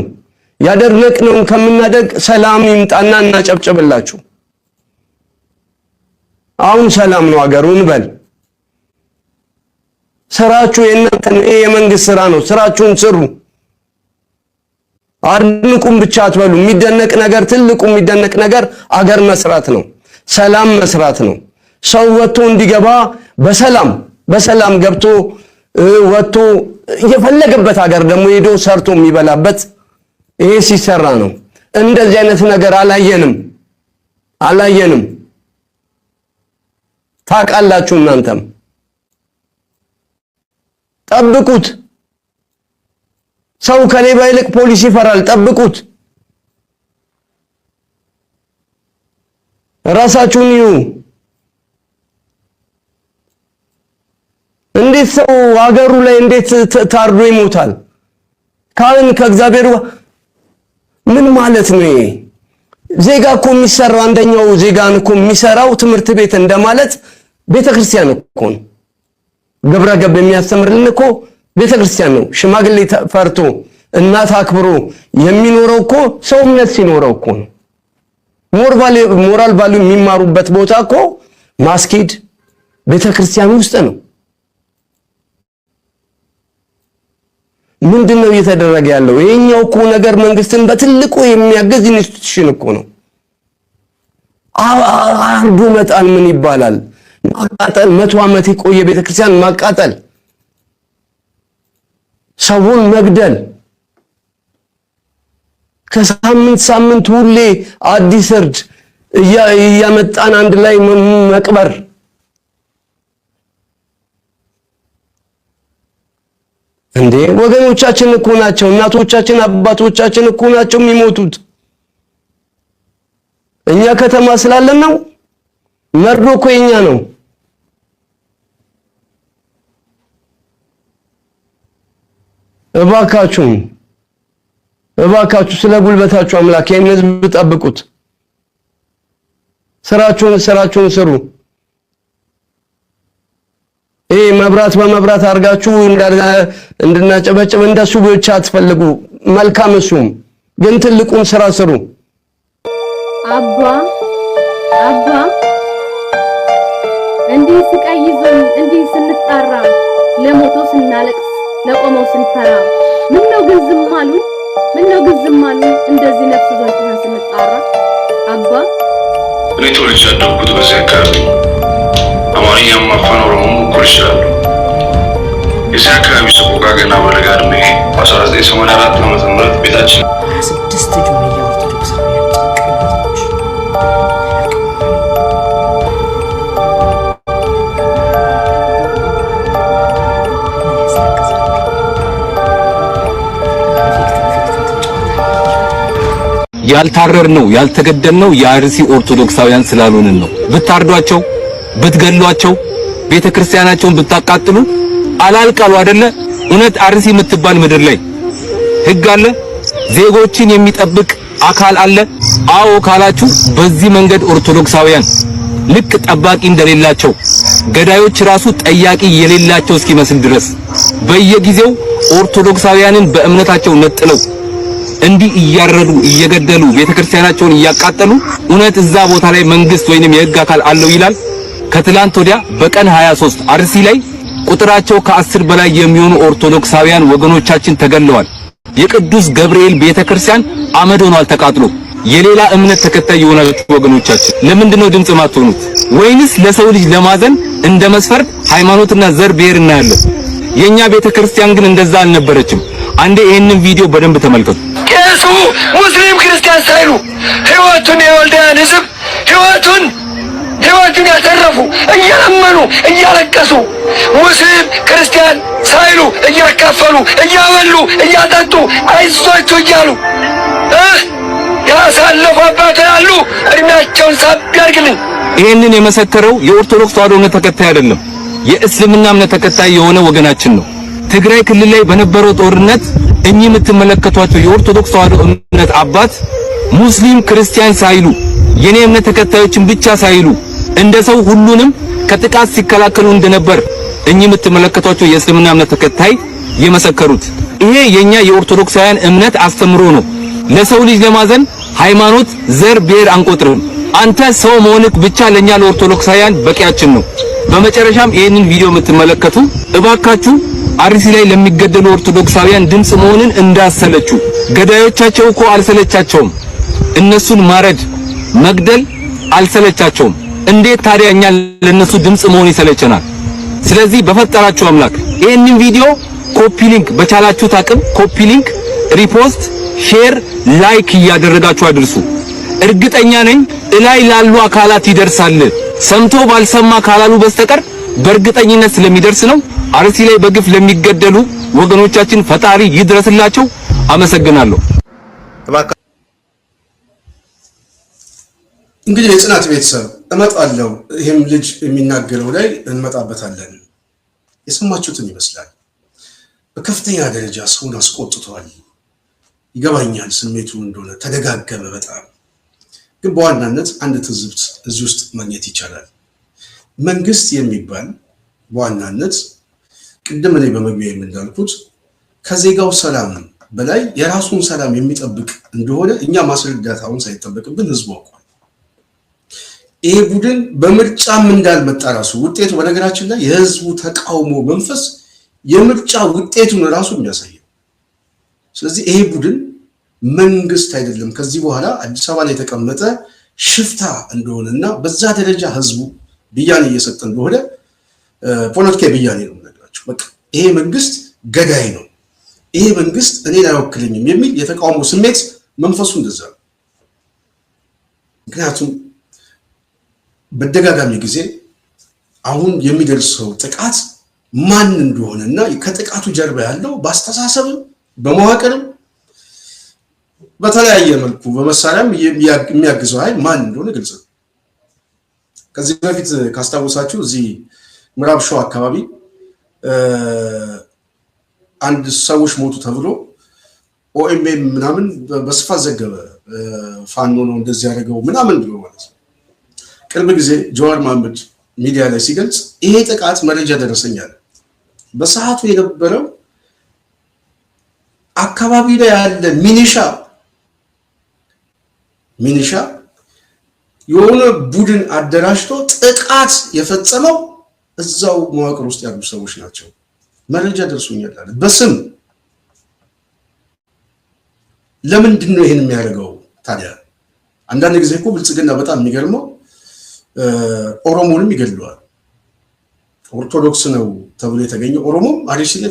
ያደረቅነውን ከምናደግ ሰላም ይምጣና እናጨብጭብላችሁ። አሁን ሰላም ነው አገሩን በል። ስራችሁ የእናንተ ነው። ይሄ የመንግስት ስራ ነው። ስራችሁን ስሩ። አድንቁም ብቻ አትበሉ። የሚደነቅ ነገር ትልቁ የሚደነቅ ነገር አገር መስራት ነው። ሰላም መስራት ነው። ሰው ወጥቶ እንዲገባ በሰላም ገብቶ ወጥቶ የፈለገበት ሀገር ደግሞ ሄዶ ሰርቶ የሚበላበት ይሄ ሲሰራ ነው። እንደዚህ አይነት ነገር አላየንም። ታውቃላችሁ እናንተም። ጠብቁት። ሰው ከሌባ ይልቅ ፖሊስ ይፈራል። ጠብቁት። ራሳችሁን ይዩ። እንዴት ሰው ሀገሩ ላይ እንዴት ታርዶ ይሞታል? ካህን ከእግዚአብሔር ምን ማለት ነው? ይሄ ዜጋ እኮ የሚሰራው አንደኛው ዜጋን እኮ የሚሰራው ትምህርት ቤት እንደማለት ቤተክርስቲያን እኮ ነው። ግብረ ገብ የሚያስተምርልን እኮ ቤተክርስቲያን ነው። ሽማግሌ ፈርቶ እናት አክብሮ የሚኖረው እኮ ሰው እምነት ሲኖረው እኮ ነው። ሞራል ቫሉ የሚማሩበት ቦታ እኮ ማስኪድ ቤተክርስቲያን ውስጥ ነው። ምንድነው እየተደረገ ያለው? ይሄኛው እኮ ነገር መንግስትን በትልቁ የሚያገዝ ኢንስቲትዩሽን እኮ ነው። አርዶ መጣል ምን ይባላል? ማቃጠል፣ 100 ዓመት የቆየ ቤተክርስቲያን ማቃጠል፣ ሰውን መግደል፣ ከሳምንት ሁሌ አዲስ እርድ እያመጣን አንድ ላይ መቅበር። እንዴ ወገኖቻችን እኮ ናቸው፣ እናቶቻችን አባቶቻችን እኮ ናቸው የሚሞቱት። እኛ ከተማ ስላለን ነው። መርዶ እኮ የኛ ነው። እባካችሁ ስለ ጉልበታችሁ አምላክ ይህን ህዝብ ጠብቁት። ስራችሁን ስሩ። ይሄ መብራት በመብራት አርጋችሁ እንድናጨበጭብ እንደሱ ብቻ አትፈልጉ። መልካም እሱም ግን ትልቁን ስራ ስሩ። አባ እንዲህ ስቃይዞን እንዲህ ስንጣራ ለሞተው ስናለቅስ ለቆመው ስንፈራ ምነው ግን ዝም አሉን? እንደዚህ ነፍስ ዞን ስንጣራ አባ እኔ ተወልጄ ያደግኩት በዚህ አካባቢ አማርኛም አፋን ኦሮሞም እኩል ይችላሉ። የዚህ አካባቢ ሰቆቃ ገና በለጋ ዕድሜ 1984 ዓመተ ምህረት ቤታችን 6 ጆንያ ኦርቶዶክሳውያን ጭንቅላቶች ያልታረር ነው ያልተገደልነው የአርሲ ኦርቶዶክሳውያን ስላልሆንን ነው። ብታርዷቸው ብትገሏቸው ቤተክርስቲያናቸውን ብታቃጥሉ አላልቃሉ አይደለ? እውነት አርሲ የምትባል ምድር ላይ ህግ አለ፣ ዜጎችን የሚጠብቅ አካል አለ። አዎ ካላችሁ በዚህ መንገድ ኦርቶዶክሳውያን ልክ ጠባቂ እንደሌላቸው ገዳዮች ራሱ ጠያቂ የሌላቸው እስኪመስል ድረስ በየጊዜው ኦርቶዶክሳውያንን በእምነታቸው ነጥለው እንዲህ እያረዱ እየገደሉ ቤተክርስቲያናቸውን እያቃጠሉ እውነት እዛ ቦታ ላይ መንግስት ወይንም የህግ አካል አለው ይላል? ከትላንት ወዲያ በቀን 23 አርሲ ላይ ቁጥራቸው ከ10 በላይ የሚሆኑ ኦርቶዶክሳውያን ወገኖቻችን ተገለዋል። የቅዱስ ገብርኤል ቤተክርስቲያን አመድ ሆኗል ተቃጥሎ። የሌላ እምነት ተከታይ የሆናችሁ ወገኖቻችን ለምንድነው ድምጽ ማትሆኑት? ወይንስ ለሰው ልጅ ለማዘን እንደ መስፈርት ሃይማኖትና ዘር ብሔር እናያለን? የኛ ቤተክርስቲያን ግን እንደዛ አልነበረችም። አንዴ ይሄንን ቪዲዮ በደንብ ተመልከቱ። ቄሱ ሙስሊም ክርስቲያን ሳይሉ ህይወቱን የወልዳያን ህዝብ ህይወቱን ያተረፉ እየለመኑ እያለቀሱ ሙስሊም ክርስቲያን ሳይሉ እያካፈሉ እያበሉ እያጠጡ አይዟችሁ እያሉ ያሳለፉ አባት ያሉ እድሜያቸውን ሳብ ያርግልኝ። ይሄንን የመሰከረው የኦርቶዶክስ ተዋሕዶ እምነት ተከታይ አይደለም፣ የእስልምና እምነት ተከታይ የሆነ ወገናችን ነው። ትግራይ ክልል ላይ በነበረው ጦርነት እኚህ የምትመለከቷቸው የኦርቶዶክስ ተዋሕዶ እምነት አባት ሙስሊም ክርስቲያን ሳይሉ የኔ እምነት ተከታዮችን ብቻ ሳይሉ እንደ ሰው ሁሉንም ከጥቃት ሲከላከሉ እንደነበር እኚህ የምትመለከቷቸው የእስልምና እምነት ተከታይ የመሰከሩት። ይሄ የኛ የኦርቶዶክሳውያን እምነት አስተምሮ ነው። ለሰው ልጅ ለማዘን ሃይማኖት፣ ዘር፣ ብሔር አንቆጥርም። አንተ ሰው መሆንክ ብቻ ለኛ ለኦርቶዶክሳውያን በቂያችን ነው። በመጨረሻም ይሄንን ቪዲዮ የምትመለከቱ እባካችሁ አርሲ ላይ ለሚገደሉ ኦርቶዶክሳውያን ድምጽ መሆንን እንዳሰለችሁ። ገዳዮቻቸው እኮ አልሰለቻቸውም። እነሱን ማረድ መግደል አልሰለቻቸውም። እንዴት ታዲያ እኛ ለነሱ ድምጽ መሆን ይሰለቸናል? ስለዚህ በፈጠራችሁ አምላክ ይሄንን ቪዲዮ ኮፒ ሊንክ በቻላችሁት አቅም ኮፒ ሊንክ፣ ሪፖስት፣ ሼር፣ ላይክ እያደረጋችሁ አድርሱ። እርግጠኛ ነኝ እላይ ላሉ አካላት ይደርሳል። ሰምቶ ባልሰማ ካላሉ በስተቀር በእርግጠኝነት ስለሚደርስ ነው። አርሲ ላይ በግፍ ለሚገደሉ ወገኖቻችን ፈጣሪ ይድረስላቸው። አመሰግናለሁ። እንግዲህ የጽናት ቤተሰብ እመጣለሁ። ይሄም ልጅ የሚናገረው ላይ እንመጣበታለን። የሰማችሁትን ይመስላል። በከፍተኛ ደረጃ ሰውን አስቆጥቷል። ይገባኛል ስሜቱ እንደሆነ ተደጋገመ በጣም ግን በዋናነት አንድ ትዝብት እዚህ ውስጥ ማግኘት ይቻላል። መንግስት የሚባል በዋናነት ቅድም ላይ በመግቢያ እንዳልኩት ከዜጋው ሰላም በላይ የራሱን ሰላም የሚጠብቅ እንደሆነ እኛ ማስረዳት አሁን ሳይጠበቅብን ህዝቡ አውቋል። ይሄ ቡድን በምርጫም እንዳልመጣ ራሱ ውጤቱ በነገራችን ላይ የህዝቡ ተቃውሞ መንፈስ የምርጫ ውጤቱን ራሱ የሚያሳየው። ስለዚህ ይሄ ቡድን መንግስት አይደለም፣ ከዚህ በኋላ አዲስ አበባ ላይ የተቀመጠ ሽፍታ እንደሆነና በዛ ደረጃ ህዝቡ ብያኔ እየሰጠ እንደሆነ ፖለቲካዊ ብያኔ ነው የምነግራችሁ። በቃ ይሄ መንግስት ገዳይ ነው፣ ይሄ መንግስት እኔን አይወክልኝም የሚል የተቃውሞ ስሜት መንፈሱ እንደዛ ነው። ምክንያቱም በደጋጋሚ ጊዜ አሁን የሚደርሰው ጥቃት ማን እንደሆነና ከጥቃቱ ጀርባ ያለው በአስተሳሰብም በመዋቅርም በተለያየ መልኩ በመሳሪያም የሚያግዘው ኃይል ማን እንደሆነ ግልጽ ነው። ከዚህ በፊት ካስታወሳችሁ እዚህ ምዕራብ ሸዋ አካባቢ አንድ ሰዎች ሞቱ ተብሎ ኦኤምኤም ምናምን በስፋት ዘገበ። ፋኖ ነው እንደዚህ ያደረገው ምናምን ብሎ ማለት ነው። ቅርብ ጊዜ ጀዋር መሐመድ ሚዲያ ላይ ሲገልጽ ይሄ ጥቃት መረጃ ደረሰኛል። በሰዓቱ የነበረው አካባቢ ላይ ያለ ሚኒሻ የሆነ ቡድን አደራጅቶ ጥቃት የፈጸመው እዛው መዋቅር ውስጥ ያሉ ሰዎች ናቸው። መረጃ ደርሶኛል አለ በስም። ለምንድን ነው ይሄን የሚያደርገው ታዲያ? አንዳንድ ጊዜ እኮ ብልጽግና በጣም የሚገርመው ኦሮሞንም ይገድለዋል። ኦርቶዶክስ ነው ተብሎ የተገኘ ኦሮሞም አርሲ ላይ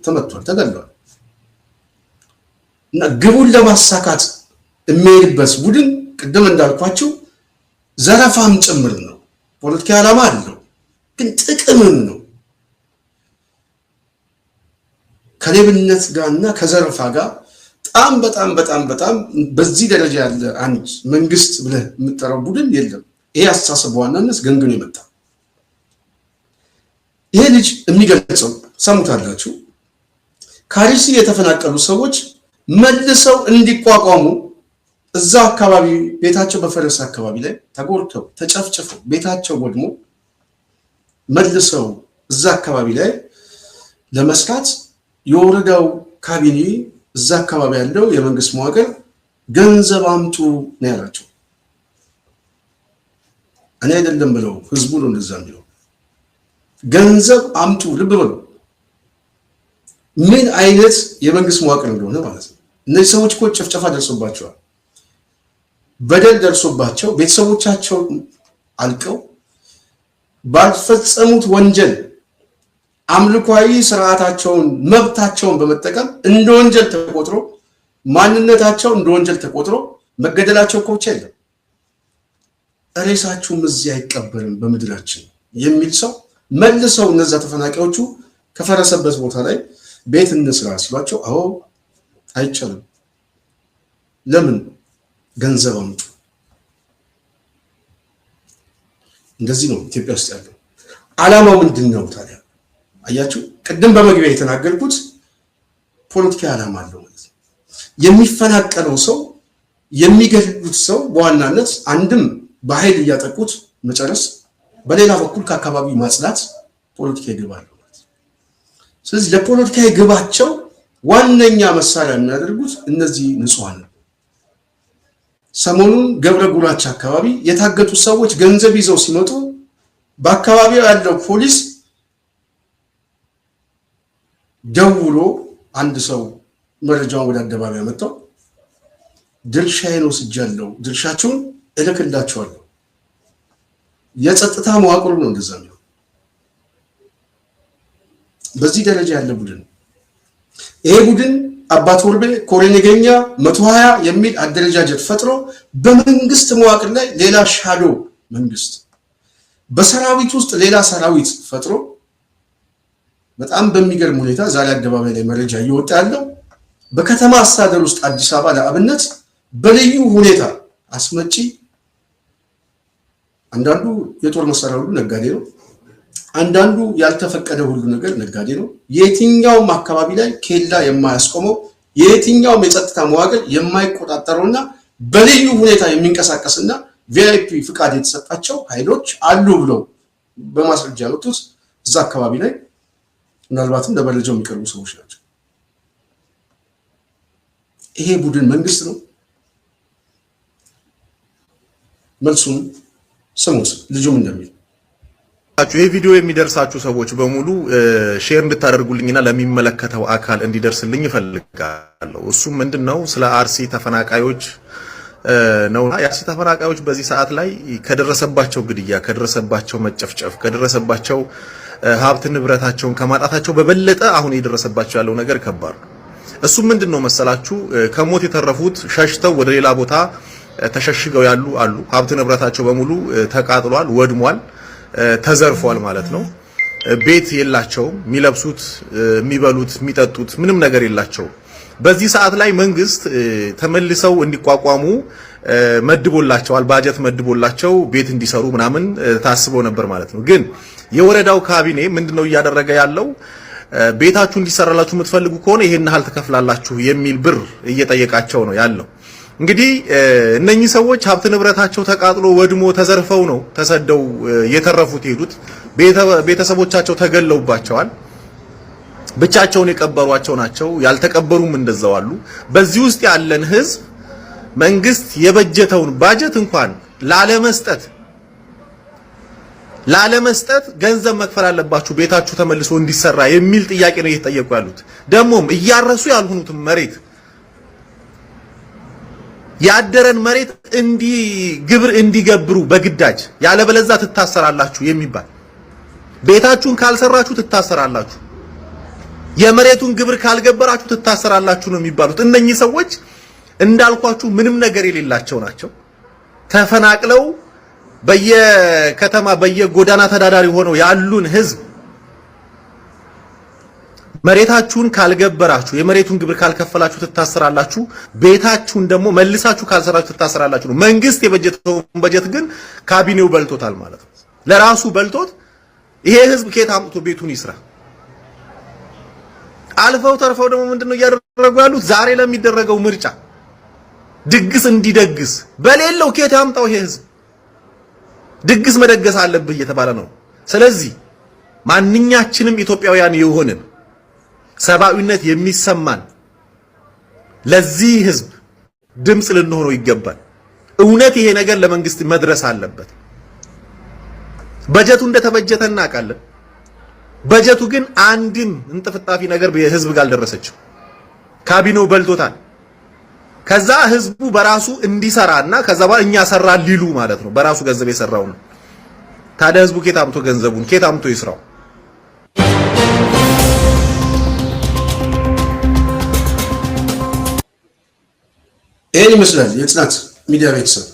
ተመቷል፣ ተገድለዋል። እና ግቡን ለማሳካት የሚሄድበት ቡድን ቅድም እንዳልኳቸው ዘረፋም ጭምር ነው። ፖለቲካ ዓላማ አለው፣ ግን ጥቅምም ነው። ከሌብነት ጋርና ከዘረፋ ጋር በጣም በዚህ ደረጃ ያለ አንድ መንግስት ብለህ የምጠራው ቡድን የለም። ይሄ አስተሳሰብ በዋናነት ገንግኖ የመጣ ይሄ ልጅ የሚገልጸው ሰሙታላችሁ። ከአርሲ የተፈናቀሉ ሰዎች መልሰው እንዲቋቋሙ እዛ አካባቢ ቤታቸው በፈረስ አካባቢ ላይ ተጎድተው ተጨፍጭፈው ቤታቸው ወድሞ መልሰው እዛ አካባቢ ላይ ለመስራት የወረዳው ካቢኔ እዛ አካባቢ ያለው የመንግስት መዋቅር ገንዘብ አምጡ ነው ያላቸው። እኔ አይደለም ብለው ህዝቡ ነው እንደዛ የሚለው። ገንዘብ አምጡ። ልብ በሉ ምን አይነት የመንግስት መዋቅር እንደሆነ ማለት ነው። እነዚህ ሰዎች እኮ ጭፍጨፋ ደርሶባቸዋል፣ በደል ደርሶባቸው ቤተሰቦቻቸው አልቀው ባልፈጸሙት ወንጀል አምልኳዊ ስርዓታቸውን መብታቸውን በመጠቀም እንደ ወንጀል ተቆጥሮ ማንነታቸው እንደ ወንጀል ተቆጥሮ መገደላቸው እኮ ብቻ የለም ሬሳችሁም እዚህ አይቀበርም በምድራችን የሚል ሰው መልሰው እነዛ ተፈናቃዮቹ ከፈረሰበት ቦታ ላይ ቤት እንስራ ሲሏቸው አዎ አይቻልም። ለምን? ገንዘብ አምጡ። እንደዚህ ነው ኢትዮጵያ ውስጥ ያለው። ዓላማው ምንድነው ታዲያ? አያችሁ ቅድም በመግቢያ የተናገርኩት ፖለቲካ ዓላማ አለው ማለት ነው። የሚፈናቀለው ሰው የሚገድሉት ሰው በዋናነት አንድም በኃይል እያጠቁት መጨረስ፣ በሌላ በኩል ከአካባቢው ማጽዳት ፖለቲካ ይገባል ማለት ነው። ስለዚህ ለፖለቲካ ግባቸው ዋነኛ መሳሪያ የሚያደርጉት እነዚህ ንጹሃን ነው። ሰሞኑን ገብረ ጉራቻ አካባቢ የታገቱ ሰዎች ገንዘብ ይዘው ሲመጡ በአካባቢው ያለው ፖሊስ ደውሎ አንድ ሰው መረጃውን ወደ አደባባይ አመጣው። ድርሻዬን ወስጃለሁ፣ ድርሻችሁን እልክላችኋለሁ። የጸጥታ መዋቅሩ ነው እንደዛ ነው። በዚህ ደረጃ ያለ ቡድን ይሄ ቡድን አባት ወርቤ ኮሬኔገኛ 120 የሚል አደረጃጀት ፈጥሮ በመንግስት መዋቅር ላይ ሌላ ሻዶ መንግስት፣ በሰራዊት ውስጥ ሌላ ሰራዊት ፈጥሮ በጣም በሚገርም ሁኔታ ዛሬ አደባባይ ላይ መረጃ እየወጣ ያለው በከተማ አስተዳደር ውስጥ አዲስ አበባ ለአብነት በልዩ ሁኔታ አስመጪ፣ አንዳንዱ የጦር መሳሪያ ሁሉ ነጋዴ ነው፣ አንዳንዱ ያልተፈቀደ ሁሉ ነገር ነጋዴ ነው። የትኛውም አካባቢ ላይ ኬላ የማያስቆመው የትኛውም የጸጥታ መዋቅር የማይቆጣጠረውና በልዩ ሁኔታ የሚንቀሳቀስና ቪአይፒ ፍቃድ የተሰጣቸው ኃይሎች አሉ ብለው በማስረጃ ያወጡት እዛ አካባቢ ላይ ምናልባትም ለመረጃው የሚቀርቡ ሰዎች ናቸው። ይሄ ቡድን መንግስት ነው? መልሱም ስሙት ልጁም እንደሚል ይሄ ቪዲዮ የሚደርሳችሁ ሰዎች በሙሉ ሼር እንድታደርጉልኝና ለሚመለከተው አካል እንዲደርስልኝ እፈልጋለሁ። እሱም ምንድነው ስለ አርሲ ተፈናቃዮች ነውና የአርሲ ተፈናቃዮች በዚህ ሰዓት ላይ ከደረሰባቸው ግድያ፣ ከደረሰባቸው መጨፍጨፍ፣ ከደረሰባቸው ሀብት ንብረታቸውን ከማጣታቸው በበለጠ አሁን የደረሰባቸው ያለው ነገር ከባድ ነው። እሱም ምንድነው መሰላችሁ ከሞት የተረፉት ሸሽተው ወደ ሌላ ቦታ ተሸሽገው ያሉ አሉ። ሀብት ንብረታቸው በሙሉ ተቃጥሏል፣ ወድሟል፣ ተዘርፏል ማለት ነው። ቤት የላቸውም፣ የሚለብሱት፣ የሚበሉት፣ የሚጠጡት ምንም ነገር የላቸውም። በዚህ ሰዓት ላይ መንግስት ተመልሰው እንዲቋቋሙ መድቦላቸዋል፣ ባጀት መድቦላቸው ቤት እንዲሰሩ ምናምን ታስበው ነበር ማለት ነው። ግን የወረዳው ካቢኔ ምንድነው እያደረገ ያለው? ቤታችሁ እንዲሰራላችሁ የምትፈልጉ ከሆነ ይሄን ያህል ትከፍላላችሁ የሚል ብር እየጠየቃቸው ነው ያለው። እንግዲህ እነኚህ ሰዎች ሀብት ንብረታቸው ተቃጥሎ ወድሞ ተዘርፈው ነው ተሰደው የተረፉት ሄዱት። ቤተሰቦቻቸው ተገለውባቸዋል። ብቻቸውን የቀበሯቸው ናቸው። ያልተቀበሩም እንደዛው አሉ። በዚህ ውስጥ ያለን ህዝብ መንግስት የበጀተውን ባጀት እንኳን ላለመስጠት ገንዘብ መክፈል አለባችሁ ቤታችሁ ተመልሶ እንዲሰራ የሚል ጥያቄ ነው እየተጠየቁ ያሉት። ደግሞም እያረሱ ያልሆኑት መሬት ያደረን መሬት ግብር እንዲገብሩ በግዳጅ ያለበለዛ ትታሰራላችሁ የሚባል ቤታችሁን ካልሰራችሁ ትታሰራላችሁ፣ የመሬቱን ግብር ካልገበራችሁ ትታሰራላችሁ ነው የሚባሉት። እነኚህ ሰዎች እንዳልኳችሁ ምንም ነገር የሌላቸው ናቸው። ተፈናቅለው በየከተማ በየጎዳና ተዳዳሪ ሆነው ያሉን ህዝብ መሬታችሁን ካልገበራችሁ የመሬቱን ግብር ካልከፈላችሁ ትታሰራላችሁ፣ ቤታችሁን ደግሞ መልሳችሁ ካልሰራችሁ ትታሰራላችሁ ነው። መንግስት የበጀተውን በጀት ግን ካቢኔው በልቶታል ማለት ነው። ለራሱ በልቶት ይሄ ህዝብ ከየት አምጥቶ ቤቱን ይስራ? አልፈው ተርፈው ደግሞ ምንድነው እያደረጉ ያሉት? ዛሬ ለሚደረገው ምርጫ ድግስ እንዲደግስ በሌለው ከየት ያምጣው? ይሄ ህዝብ ድግስ መደገስ አለብህ እየተባለ ነው። ስለዚህ ማንኛችንም ኢትዮጵያውያን የሆንን ሰብአዊነት የሚሰማን ለዚህ ህዝብ ድምጽ ልንሆነው ይገባል። እውነት ይሄ ነገር ለመንግስት መድረስ አለበት። በጀቱ እንደተበጀተ እናውቃለን። በጀቱ ግን አንድም እንጥፍጣፊ ነገር በህዝብ ጋር አልደረሰችም። ካቢኔው በልቶታል። ከዛ ህዝቡ በራሱ እንዲሰራና ከዛ በኋላ እኛ ሰራን ሊሉ ማለት ነው። በራሱ ገንዘብ የሰራው ነው። ታዲያ ህዝቡ ኬት አምቶ ገንዘቡን ኬት አምቶ ይስራው? ይሄን ይመስላል የጽናት ሚዲያ ቤተሰብ።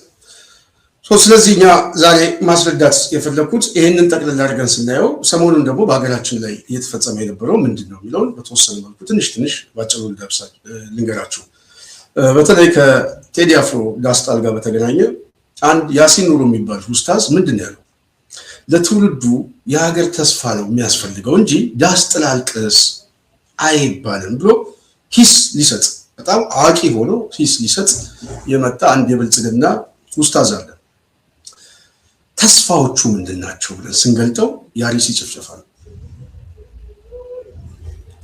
ስለዚህ እኛ ዛሬ ማስረዳት የፈለኩት ይሄንን ጠቅልል አድርገን ስናየው ሰሞኑን ደግሞ በሀገራችን ላይ እየተፈጸመ የነበረው ምንድን ነው የሚለውን በተወሰነ መልኩ ትንሽ ባጭሩ ልንገራችሁ። በተለይ ከቴዲ አፍሮ ዳስጣል ጋር በተገናኘ አንድ ያሲን ኑሩ የሚባል ኡስታዝ ምንድን ያለው ለትውልዱ የሀገር ተስፋ ነው የሚያስፈልገው እንጂ ዳስጥል አልቅስ አይባልም ብሎ ሂስ ሊሰጥ በጣም አዋቂ ሆኖ ሂስ ሊሰጥ የመጣ አንድ የብልጽግና ኡስታዝ አለ። ተስፋዎቹ ምንድናቸው ብለን ስንገልጠው የአርሲ ጭፍጨፋ ነው።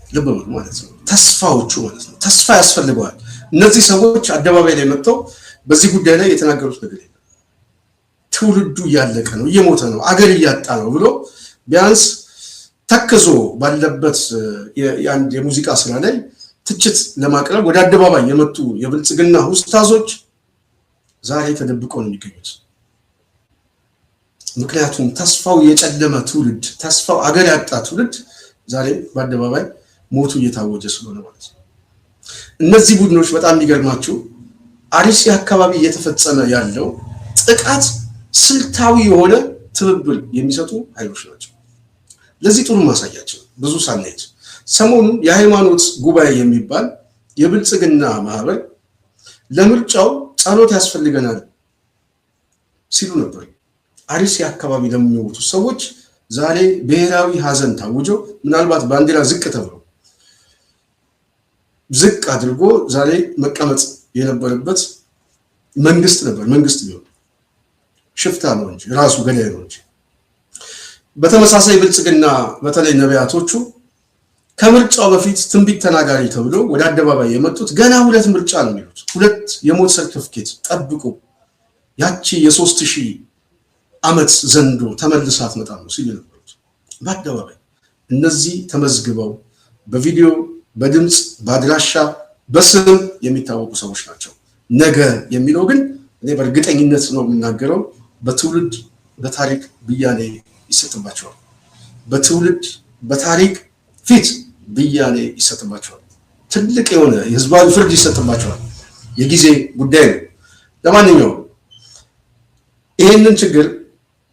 ልብ በሉ ማለት ነው። ተስፋዎቹ ማለት ነው። ተስፋ ያስፈልገዋል። እነዚህ ሰዎች አደባባይ ላይ መጥተው በዚህ ጉዳይ ላይ የተናገሩት ነገር የለም። ትውልዱ እያለቀ ነው፣ እየሞተ ነው፣ አገር እያጣ ነው ብሎ ቢያንስ ተክዞ ባለበት የአንድ የሙዚቃ ስራ ላይ ትችት ለማቅረብ ወደ አደባባይ የመጡ የብልጽግና ኡስታዞች ዛሬ ተደብቀው ነው የሚገኙት። ምክንያቱም ተስፋው የጨለመ ትውልድ፣ ተስፋው አገር ያጣ ትውልድ ዛሬ በአደባባይ ሞቱ እየታወጀ ስለሆነ ማለት ነው። እነዚህ ቡድኖች በጣም የሚገርማችሁ አርሲ አካባቢ እየተፈጸመ ያለው ጥቃት ስልታዊ የሆነ ትብብር የሚሰጡ ኃይሎች ናቸው። ለዚህ ጥሩ ማሳያቸው ብዙ ሳንሄድ ሰሞኑን የሃይማኖት ጉባኤ የሚባል የብልጽግና ማህበር ለምርጫው ጸሎት ያስፈልገናል ሲሉ ነበር። አርሲ አካባቢ ለሚሞቱ ሰዎች ዛሬ ብሔራዊ ሀዘን ታውጆ ምናልባት ባንዲራ ዝቅ ተብሎ ዝቅ አድርጎ ዛሬ መቀመጥ የነበረበት መንግስት ነበር። መንግስት ቢሆን ሽፍታ ነው እንጂ ራሱ ገዳይ ነው እንጂ። በተመሳሳይ ብልጽግና በተለይ ነቢያቶቹ ከምርጫው በፊት ትንቢት ተናጋሪ ተብሎ ወደ አደባባይ የመጡት ገና 2 ምርጫ ነው የሚሉት 2 የሞት ሰርቲፊኬት ጠብቁ፣ ያቺ የ3000 ዓመት ዘንዶ ተመልሳ አትመጣም ነው ሲሉ ነበሩት በአደባባይ። እነዚህ ተመዝግበው በቪዲዮ በድምፅ በአድራሻ በስም የሚታወቁ ሰዎች ናቸው። ነገ የሚለው ግን እኔ በእርግጠኝነት ነው የምናገረው በትውልድ በታሪክ ብያኔ ይሰጥባቸዋል። በትውልድ በታሪክ ፊት ብያኔ ይሰጥባቸዋል። ትልቅ የሆነ የህዝባዊ ፍርድ ይሰጥባቸዋል። የጊዜ ጉዳይ ነው። ለማንኛውም ይሄንን ችግር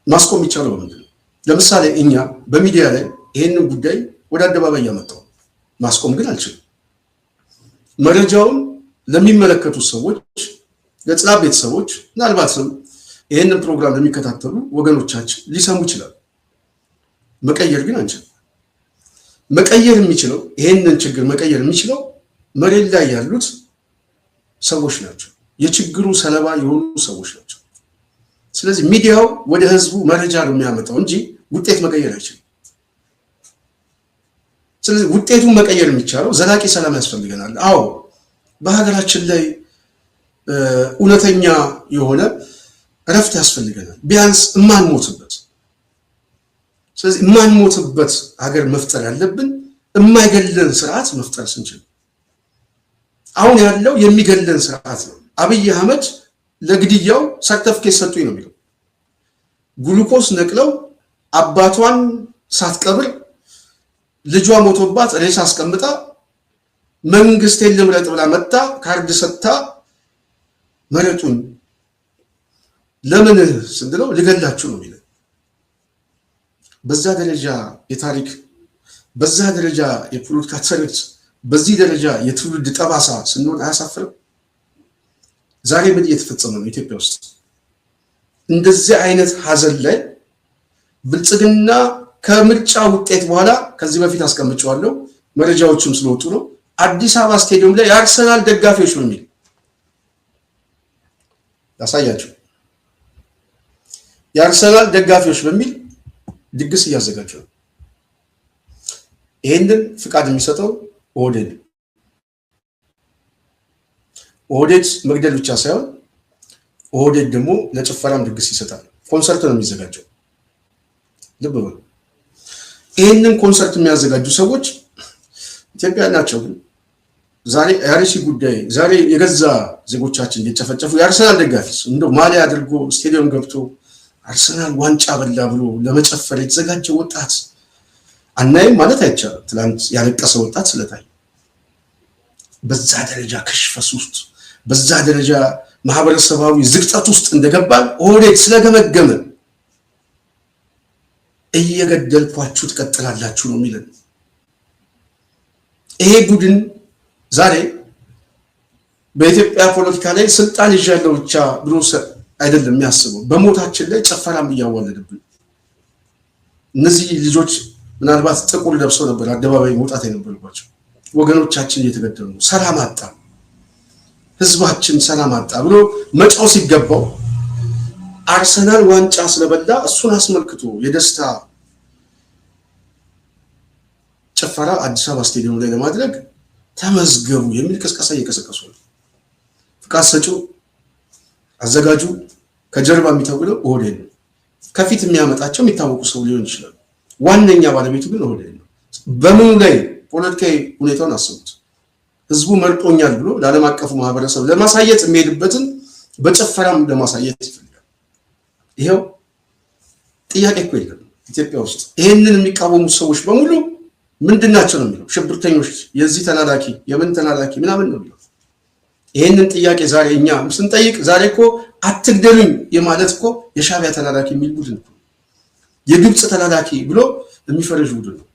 ማስቆም ይቻላል በምንድን ነው? ለምሳሌ እኛ በሚዲያ ላይ ይሄንን ጉዳይ ወደ አደባባይ ያመጣው ማስቆም ግን አልችልም። መረጃውን ለሚመለከቱ ሰዎች ለጽናት ቤተሰቦች ምናልባትም ይሄንን ፕሮግራም ለሚከታተሉ ወገኖቻችን ሊሰሙ ይችላል። መቀየር ግን አንችልም። መቀየር የሚችለው ይሄንን ችግር መቀየር የሚችለው መሬት ላይ ያሉት ሰዎች ናቸው። የችግሩ ሰለባ የሆኑ ሰዎች ናቸው። ስለዚህ ሚዲያው ወደ ህዝቡ መረጃ ነው የሚያመጣው እንጂ ውጤት መቀየር አይችልም። ስለዚህ ውጤቱን መቀየር የሚቻለው ዘላቂ ሰላም ያስፈልገናል። አዎ በሀገራችን ላይ እውነተኛ የሆነ እረፍት ያስፈልገናል፣ ቢያንስ እማንሞትበት። ስለዚህ እማንሞትበት ሀገር መፍጠር ያለብን የማይገለን ስርዓት መፍጠር ስንችል። አሁን ያለው የሚገለን ስርዓት ነው። አብይ አህመድ ለግድያው ሰርተፍኬት ሰጡኝ ነው የሚለው። ግሉኮስ ነቅለው አባቷን ሳትቀብር ልጇ ሞቶባት ሬሳ አስቀምጣ መንግስቴን ልምረጥ ብላ መጣ ካርድ ሰጥታ መረጡን ለምን ስንለው ልገላችሁ ነው የሚለው። በዛ ደረጃ የታሪክ በዛ ደረጃ የፖለቲካ ትርክት በዚህ ደረጃ የትውልድ ጠባሳ ስንሆን አያሳፍርም? ዛሬ ምን እየተፈጸመ ነው ኢትዮጵያ ውስጥ? እንደዚህ አይነት ሀዘን ላይ ብልጽግና ከምርጫ ውጤት በኋላ ከዚህ በፊት አስቀምጨዋለሁ መረጃዎችም ስለወጡ ነው አዲስ አበባ ስቴዲየም ላይ የአርሰናል ደጋፊዎች ነው የሚል ያሳያችሁ። የአርሰናል ደጋፊዎች በሚል ድግስ እያዘጋጁ ነው። ይሄንን ፍቃድ የሚሰጠው ኦህዴድ መግደል ብቻ ሳይሆን ኦህዴድ ደግሞ ለጭፈራም ድግስ ይሰጣል። ኮንሰርት ነው የሚዘጋጀው። ልብ በሉ። ይህንን ኮንሰርት የሚያዘጋጁ ሰዎች ኢትዮጵያ ናቸው። ዛሬ የአርሲ ጉዳይ ዛሬ የገዛ ዜጎቻችን እየጨፈጨፉ የአርሰናል ደጋፊስ እንደው ማሊያ አድርጎ ስቴዲየም ገብቶ አርሰናል ዋንጫ በላ ብሎ ለመጨፈር የተዘጋጀ ወጣት አናይም ማለት አይቻልም። ትላንት ያለቀሰ ወጣት ስለታይ በዛ ደረጃ ክሽፈስ ውስጥ በዛ ደረጃ ማህበረሰባዊ ዝቅጠት ውስጥ እንደገባን ኦህዴድ ስለገመገመ እየገደልኳችሁ ትቀጥላላችሁ ነው የሚለን። ይሄ ቡድን ዛሬ በኢትዮጵያ ፖለቲካ ላይ ስልጣን ይዣለው ብቻ ብሎ አይደለም የሚያስበው፣ በሞታችን ላይ ጨፈራም እያዋለደብን። እነዚህ ልጆች ምናልባት ጥቁር ለብሰው ነበር አደባባይ መውጣት የነበረባቸው። ወገኖቻችን እየተገደሉ ነው። ሰላም አጣ፣ ህዝባችን ሰላም አጣ ብሎ መጫው ሲገባው አርሰናል ዋንጫ ስለበላ እሱን አስመልክቶ የደስታ ጭፈራ አዲስ አበባ ስቴዲየም ላይ ለማድረግ ተመዝገቡ የሚል ቅስቀሳ እየቀሰቀሱ ነው። ፍቃድ ሰጪው አዘጋጁ ከጀርባ የሚተውለው ኦህዴድ ነው። ከፊት የሚያመጣቸው የሚታወቁ ሰው ሊሆን ይችላል። ዋነኛ ባለቤቱ ግን ኦህዴድ ነው። በምኑ ላይ ፖለቲካዊ ሁኔታውን አስቡት። ህዝቡ መርጦኛል ብሎ ለዓለም አቀፉ ማህበረሰብ ለማሳየት የሚሄድበትን በጭፈራም ለማሳየት ይፈልጋል። ይሄው ጥያቄ እኮ የለም ኢትዮጵያ ውስጥ። ይሄንን የሚቃወሙ ሰዎች በሙሉ ምንድናቸው ነው የሚለው? ሽብርተኞች፣ የዚህ ተላላኪ፣ የምን ተላላኪ ምናምን ነው የሚለው። ይሄንን ጥያቄ ዛሬ እኛ ስንጠይቅ ዛሬ እኮ አትግደሉኝ የማለት እኮ የሻዕቢያ ተላላኪ የሚል ቡድን ነው፣ የግብፅ ተላላኪ ብሎ የሚፈረጅ ቡድን ነው።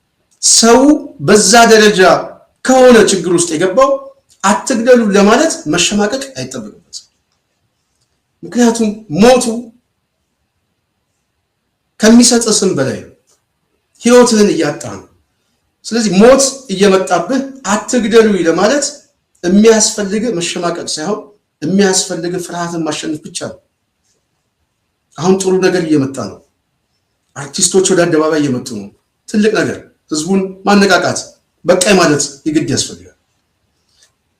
ሰው በዛ ደረጃ ከሆነ ችግር ውስጥ የገባው አትግደሉ ለማለት መሸማቀቅ አይጠበቅበትም። ምክንያቱም ሞቱ ከሚሰጥ ስም በላይ ነው፣ ህይወትህን እያጣ ነው። ስለዚህ ሞት እየመጣብህ አትግደሉ ለማለት የሚያስፈልግ መሸማቀቅ ሳይሆን የሚያስፈልግ ፍርሃትን ማሸነፍ ብቻ ነው። አሁን ጥሩ ነገር እየመጣ ነው። አርቲስቶች ወደ አደባባይ እየመጡ ነው። ትልቅ ነገር፣ ህዝቡን ማነቃቃት በቃይ ማለት ይግድ ያስፈልጋል።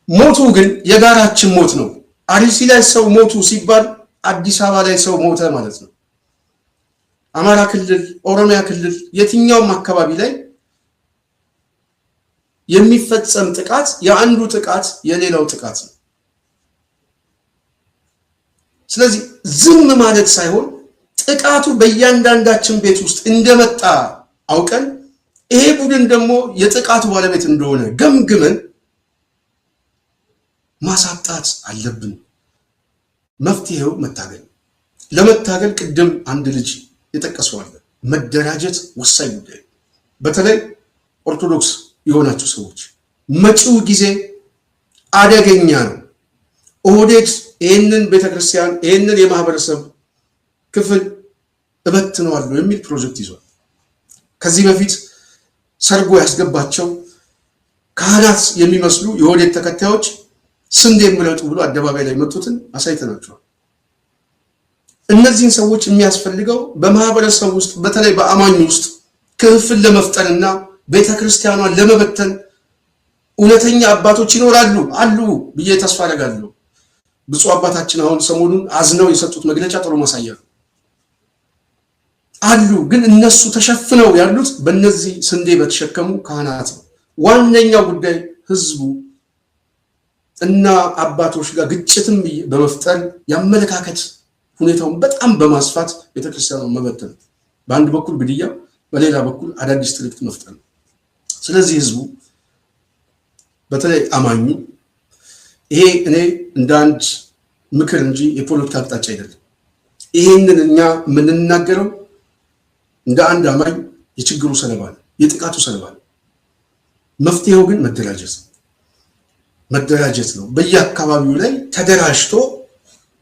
ሞቱ ግን የጋራችን ሞት ነው። አርሲ ላይ ሰው ሞቱ ሲባል አዲስ አበባ ላይ ሰው ሞተ ማለት ነው። አማራ ክልል፣ ኦሮሚያ ክልል፣ የትኛውም አካባቢ ላይ የሚፈጸም ጥቃት የአንዱ ጥቃት የሌላው ጥቃት ነው። ስለዚህ ዝም ማለት ሳይሆን ጥቃቱ በእያንዳንዳችን ቤት ውስጥ እንደመጣ አውቀን ይሄ ቡድን ደግሞ የጥቃቱ ባለቤት እንደሆነ ገምግመን ማሳጣት አለብን። መፍትሄው መታገል። ለመታገል ቅድም አንድ ልጅ የጠቀሰው አለ፣ መደራጀት ወሳኝ ጉዳይ። በተለይ ኦርቶዶክስ የሆናችሁ ሰዎች መጪው ጊዜ አደገኛ ነው። ኦህዴድ ይህንን ቤተክርስቲያን ይህንን የማህበረሰብ ክፍል እበትነዋለሁ የሚል ፕሮጀክት ይዟል። ከዚህ በፊት ሰርጎ ያስገባቸው ካህናት የሚመስሉ የኦህዴድ ተከታዮች ስንዴ ምረጡ ብሎ አደባባይ ላይ መጡትን አሳይተናቸዋል። እነዚህን ሰዎች የሚያስፈልገው በማህበረሰብ ውስጥ በተለይ በአማኙ ውስጥ ክፍል ለመፍጠርና ቤተክርስቲያኗን ለመበተን እውነተኛ አባቶች ይኖራሉ አሉ ብዬ ተስፋ አደርጋለሁ። ብፁዕ አባታችን አሁን ሰሞኑን አዝነው የሰጡት መግለጫ ጥሩ ማሳያ ነው። አሉ ግን እነሱ ተሸፍነው ያሉት በእነዚህ ስንዴ በተሸከሙ ካህናት ነው። ዋነኛው ጉዳይ ህዝቡ እና አባቶች ጋር ግጭትም በመፍጠር ያመለካከት ሁኔታውን በጣም በማስፋት ቤተክርስቲያኗን መበተን፣ በአንድ በኩል ግድያ፣ በሌላ በኩል አዳዲስ ትርክት መፍጠር ነው። ስለዚህ ህዝቡ በተለይ አማኙ ይሄ እኔ እንደ አንድ ምክር እንጂ የፖለቲካ አቅጣጫ አይደለም። ይሄንን እኛ የምንናገረው እንደ አንድ አማኝ የችግሩ ሰለባ ነው፣ የጥቃቱ ሰለባ ነው። መፍትሄው ግን መደራጀት ነው። በየአካባቢው ላይ ተደራጅቶ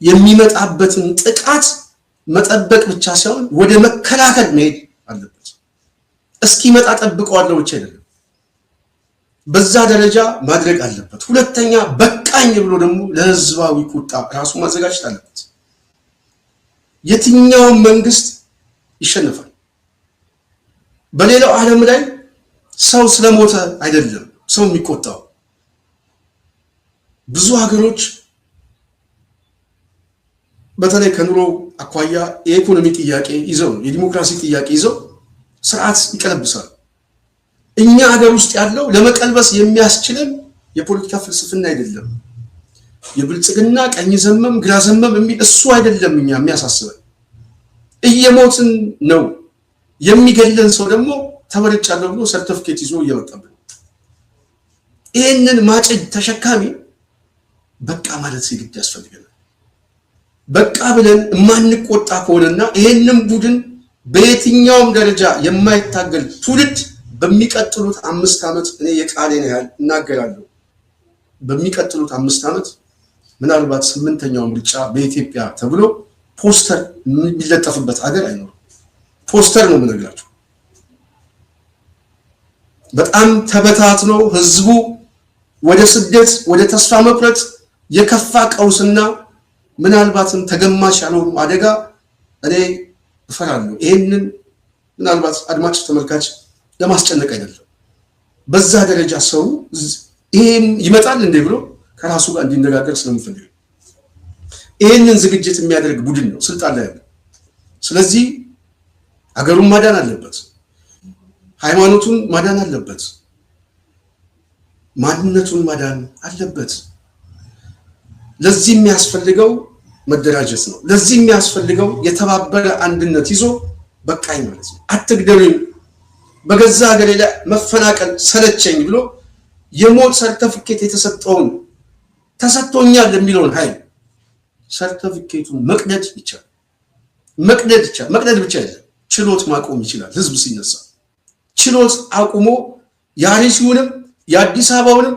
የሚመጣበትን ጥቃት መጠበቅ ብቻ ሳይሆን ወደ መከላከል መሄድ አለበት። እስኪመጣ ጠብቀዋለሁ ብቻ አይደለም፣ በዛ ደረጃ ማድረግ አለበት። ሁለተኛ በቃኝ ብሎ ደግሞ ለህዝባዊ ቁጣ ራሱ ማዘጋጀት አለበት። የትኛውም መንግስት ይሸነፋል። በሌላው ዓለም ላይ ሰው ስለሞተ አይደለም ሰው የሚቆጣው። ብዙ ሀገሮች በተለይ ከኑሮ አኳያ የኢኮኖሚ ጥያቄ ይዘው የዲሞክራሲ ጥያቄ ይዘው ስርዓት ይቀለብሳል። እኛ ሀገር ውስጥ ያለው ለመቀልበስ የሚያስችለን የፖለቲካ ፍልስፍና አይደለም። የብልጽግና ቀኝ ዘመም ግራ ዘመም የሚል እሱ አይደለም እኛ የሚያሳስበን። እየሞትን ነው። የሚገለን ሰው ደግሞ ተመርጫለሁ ብሎ ሰርቲፊኬት ይዞ እየመጣብን ይሄንን ማጭድ ተሸካሚ በቃ ማለት ሲግድ ያስፈልገናል። በቃ ብለን የማንቆጣ ከሆነና ይሄንን ቡድን በየትኛውም ደረጃ የማይታገል ትውልድ በሚቀጥሉት 5 ዓመት እኔ የቃሌን ያህል እናገራለሁ። በሚቀጥሉት 5 ዓመት ምናልባት 8ኛው ምርጫ በኢትዮጵያ ተብሎ ፖስተር የሚለጠፍበት ሀገር አይኖርም። ፖስተር ነው የምነግራችሁ። በጣም ተበታትኖ ህዝቡ ወደ ስደት ወደ ተስፋ መቁረጥ የከፋ ቀውስና ምናልባትም ተገማች ያልሆኑ አደጋ እኔ እፈራለሁ። ይሄንን ምናልባት አድማጭ ተመልካች ለማስጨነቅ አይደለም። በዛ ደረጃ ሰው ይሄን ይመጣል እንዴ ብሎ ከራሱ ጋር እንዲነጋገር ስለምፈልግ ይሄንን ዝግጅት የሚያደርግ ቡድን ነው ስልጣን ላይ ያለው። ስለዚህ አገሩን ማዳን አለበት፣ ሃይማኖቱን ማዳን አለበት፣ ማንነቱን ማዳን አለበት። ለዚህ የሚያስፈልገው መደራጀት ነው። ለዚህ የሚያስፈልገው የተባበረ አንድነት ይዞ በቃኝ ማለት ነው። አትግደሉኝ፣ በገዛ ሀገሬ ላይ መፈናቀል ሰለቸኝ ብሎ የሞት ሰርተፊኬት የተሰጠውን ተሰጥቶኛል የሚለውን ኃይል ሰርተፊኬቱን መቅደድ ይቻላል። መቅደድ ብቻ አይደለም፣ ችሎት ማቆም ይችላል። ህዝብ ሲነሳ ችሎት አቁሞ የአርሲውንም የአዲስ አበባውንም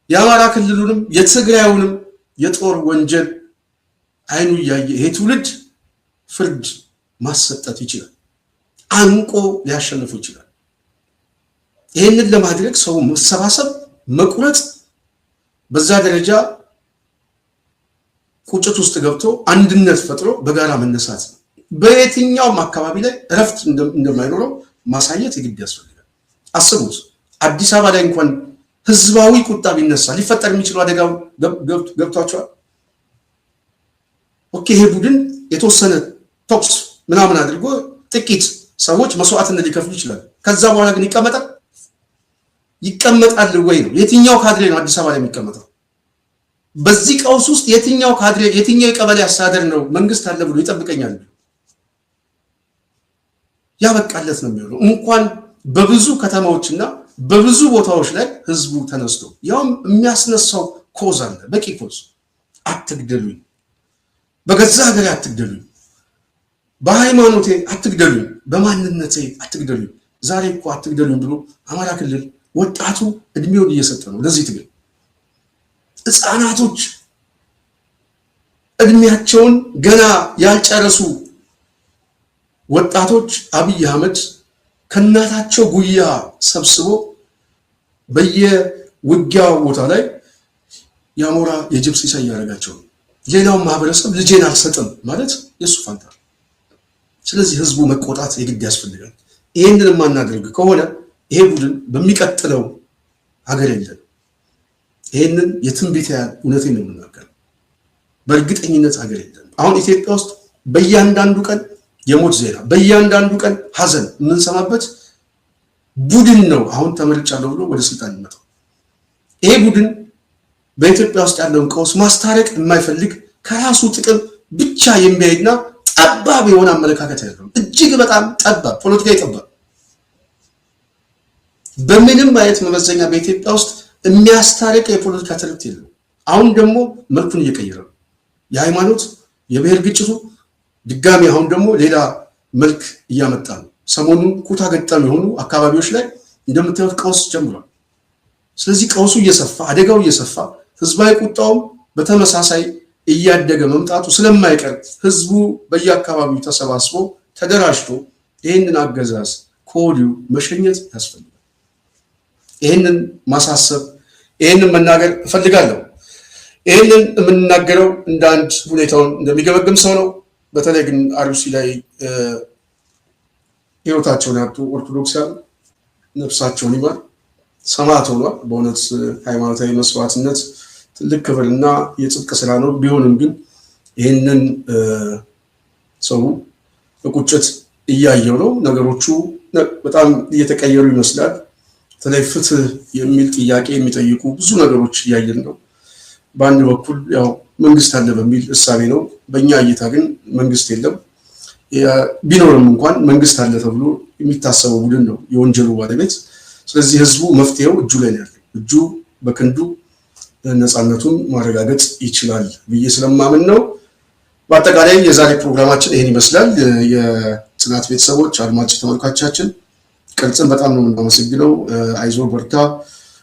የአማራ ክልሉንም የትግራዩንም የጦር ወንጀል አይኑ እያየ ይሄ ትውልድ ፍርድ ማሰጠት ይችላል። አንቆ ሊያሸንፉ ይችላል። ይህንን ለማድረግ ሰው መሰባሰብ፣ መቁረጥ፣ በዛ ደረጃ ቁጭት ውስጥ ገብቶ አንድነት ፈጥሮ በጋራ መነሳት ነው። በየትኛውም አካባቢ ላይ እረፍት እንደማይኖረው ማሳየት የግድ ያስፈልጋል። አስቡት፣ አዲስ አበባ ላይ እንኳን ህዝባዊ ቁጣ ቢነሳ ሊፈጠር የሚችለው አደጋ ገብቷቸዋል። ኦኬ፣ ይሄ ቡድን የተወሰነ ቶክስ ምናምን አድርጎ ጥቂት ሰዎች መስዋዕትነት ሊከፍሉ ይችላል። ከዛ በኋላ ግን ይቀመጣል ወይ ነው? የትኛው ካድሬ ነው አዲስ አበባ ላይ የሚቀመጠው? በዚህ ቀውስ ውስጥ የትኛው ካድሬ የትኛው የቀበሌ አስተዳደር ነው መንግስት አለ ብሎ ይጠብቀኛል? ያበቃለት ነው የሚሆነው። እንኳን በብዙ ከተማዎችና በብዙ ቦታዎች ላይ ህዝቡ ተነስቶ ያውም የሚያስነሳው ኮዝ አለ፣ በቂ ኮዝ። አትግደሉኝ፣ በገዛ ሀገሬ አትግደሉኝ፣ በሃይማኖቴ አትግደሉኝ፣ በማንነቴ አትግደሉኝ። ዛሬ እኮ አትግደሉኝ ብሎ አማራ ክልል ወጣቱ እድሜውን እየሰጠ ነው ለዚህ ትግል። ህፃናቶች እድሜያቸውን ገና ያልጨረሱ ወጣቶች አብይ አህመድ ከናታቸው ጉያ ሰብስቦ በየውጊያው ቦታ ላይ ያሞራ የጅብ ሲሳይ ያደረጋቸው። ሌላው ማህበረሰብ ልጄን አልሰጥም ማለት የሱ ፋንታ። ስለዚህ ህዝቡ መቆጣት የግድ ያስፈልጋል። ይሄንን የማናደርግ ከሆነ ይሄ ቡድን በሚቀጥለው ሀገር የለም። ይሄንን የትንቢት እውነቴን ነው የምናገረው። በእርግጠኝነት ሀገር የለም። አሁን ኢትዮጵያ ውስጥ በእያንዳንዱ ቀን የሞት ዜና፣ በእያንዳንዱ ቀን ሀዘን የምንሰማበት ቡድን ነው አሁን ተመርጫለሁ ብሎ ወደ ስልጣን ይመጣው። ይሄ ቡድን በኢትዮጵያ ውስጥ ያለውን ቀውስ ማስታረቅ የማይፈልግ ከራሱ ጥቅም ብቻ የሚያይና ጠባብ የሆነ አመለካከት ያለው እጅግ በጣም ጠባብ ፖለቲካ ይጠባብ። በምንም አይነት መመዘኛ በኢትዮጵያ ውስጥ የሚያስታርቅ የፖለቲካ ትርክት የለም። አሁን ደግሞ መልኩን እየቀየረ ነው። የሃይማኖት የብሔር ግጭቱ ድጋሚ አሁን ደግሞ ሌላ መልክ እያመጣ ነው። ሰሞኑን ኩታ ገጠም የሆኑ አካባቢዎች ላይ እንደምታዩት ቀውስ ጀምሯል። ስለዚህ ቀውሱ እየሰፋ አደጋው እየሰፋ ህዝባዊ ቁጣውም በተመሳሳይ እያደገ መምጣቱ ስለማይቀር ህዝቡ በየአካባቢው ተሰባስቦ ተደራጅቶ ይህንን አገዛዝ ከወዲሁ መሸኘት ያስፈልጋል። ይህንን ማሳሰብ ይህንን መናገር እፈልጋለሁ። ይህንን የምንናገረው እንደ አንድ ሁኔታውን እንደሚገመግም ሰው ነው። በተለይ ግን አርሲ ላይ ህይወታቸውን ያጡ ኦርቶዶክሳውያን ነፍሳቸውን ይማር፣ ሰማዕት ሆኗል። በእውነት ሃይማኖታዊ መስዋዕትነት ትልቅ ክብርና የጽድቅ ስራ ነው። ቢሆንም ግን ይህንን ሰው በቁጭት እያየው ነው። በጣም እየተቀየሩ ይመስላል። በተለይ ፍትህ የሚል ጥያቄ የሚጠይቁ ብዙ ነገሮች እያየን ነው። በአንድ በኩል ያው መንግስት አለ በሚል እሳቤ ነው። በእኛ እይታ ግን መንግስት የለም። ቢኖርም እንኳን መንግስት አለ ተብሎ የሚታሰበው ቡድን ነው የወንጀሉ ባለቤት። ስለዚህ ህዝቡ መፍትሄው እጁ ላይ ነው ያለው። እጁ በክንዱ ነፃነቱን ማረጋገጥ ይችላል ብዬ ስለማምን ነው። በአጠቃላይ የዛሬ ፕሮግራማችን ይሄን ይመስላል። የጽናት ቤተሰቦች አድማጭ ተመልካቾቻችን ቅርጽን በጣም ነው የምናመሰግነው። አይዞ በርታ፣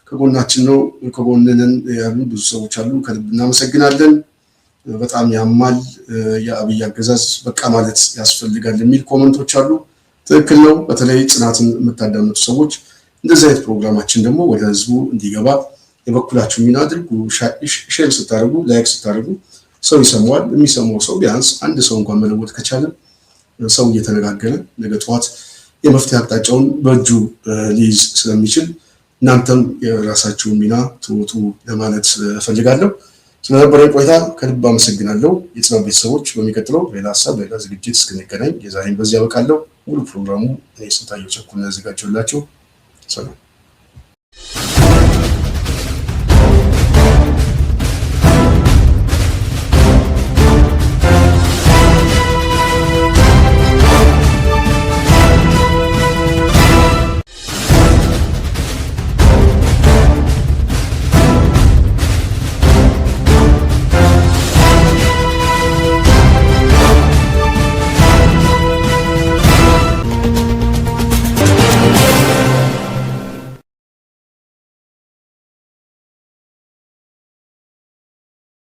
ከጎናችን ነው ከጎንነን ያሉ ብዙ ሰዎች አሉ። ከልብ እናመሰግናለን። በጣም ያማል፣ የአብይ አገዛዝ በቃ ማለት ያስፈልጋል የሚል ኮሜንቶች አሉ። ትክክል ነው። በተለይ ጽናትን የምታዳምጡ ሰዎች እንደዚህ አይነት ፕሮግራማችን ደግሞ ወደ ህዝቡ እንዲገባ የበኩላችሁ ሚና አድርጉ። ሼር ስታደርጉ፣ ላይክ ስታደርጉ ሰው ይሰማዋል። የሚሰማው ሰው ቢያንስ አንድ ሰው እንኳን መለወጥ ከቻለ ሰው እየተነጋገረ ነገ ጠዋት የመፍትሄ አቅጣጫውን በእጁ ሊይዝ ስለሚችል እናንተም የራሳችሁን ሚና ትወጡ ለማለት እፈልጋለሁ። ስለነበረን ቆይታ ከልብ አመሰግናለሁ። የጽናት ቤተሰቦች በሚቀጥለው ሌላ ሀሳብ ሌላ ዝግጅት እስክንገናኝ የዛሬን በዚህ ያበቃለሁ። ሙሉ ፕሮግራሙ እኔ ስንታየሁ ቸኩል ያዘጋጀሁላችሁ። ሰላም።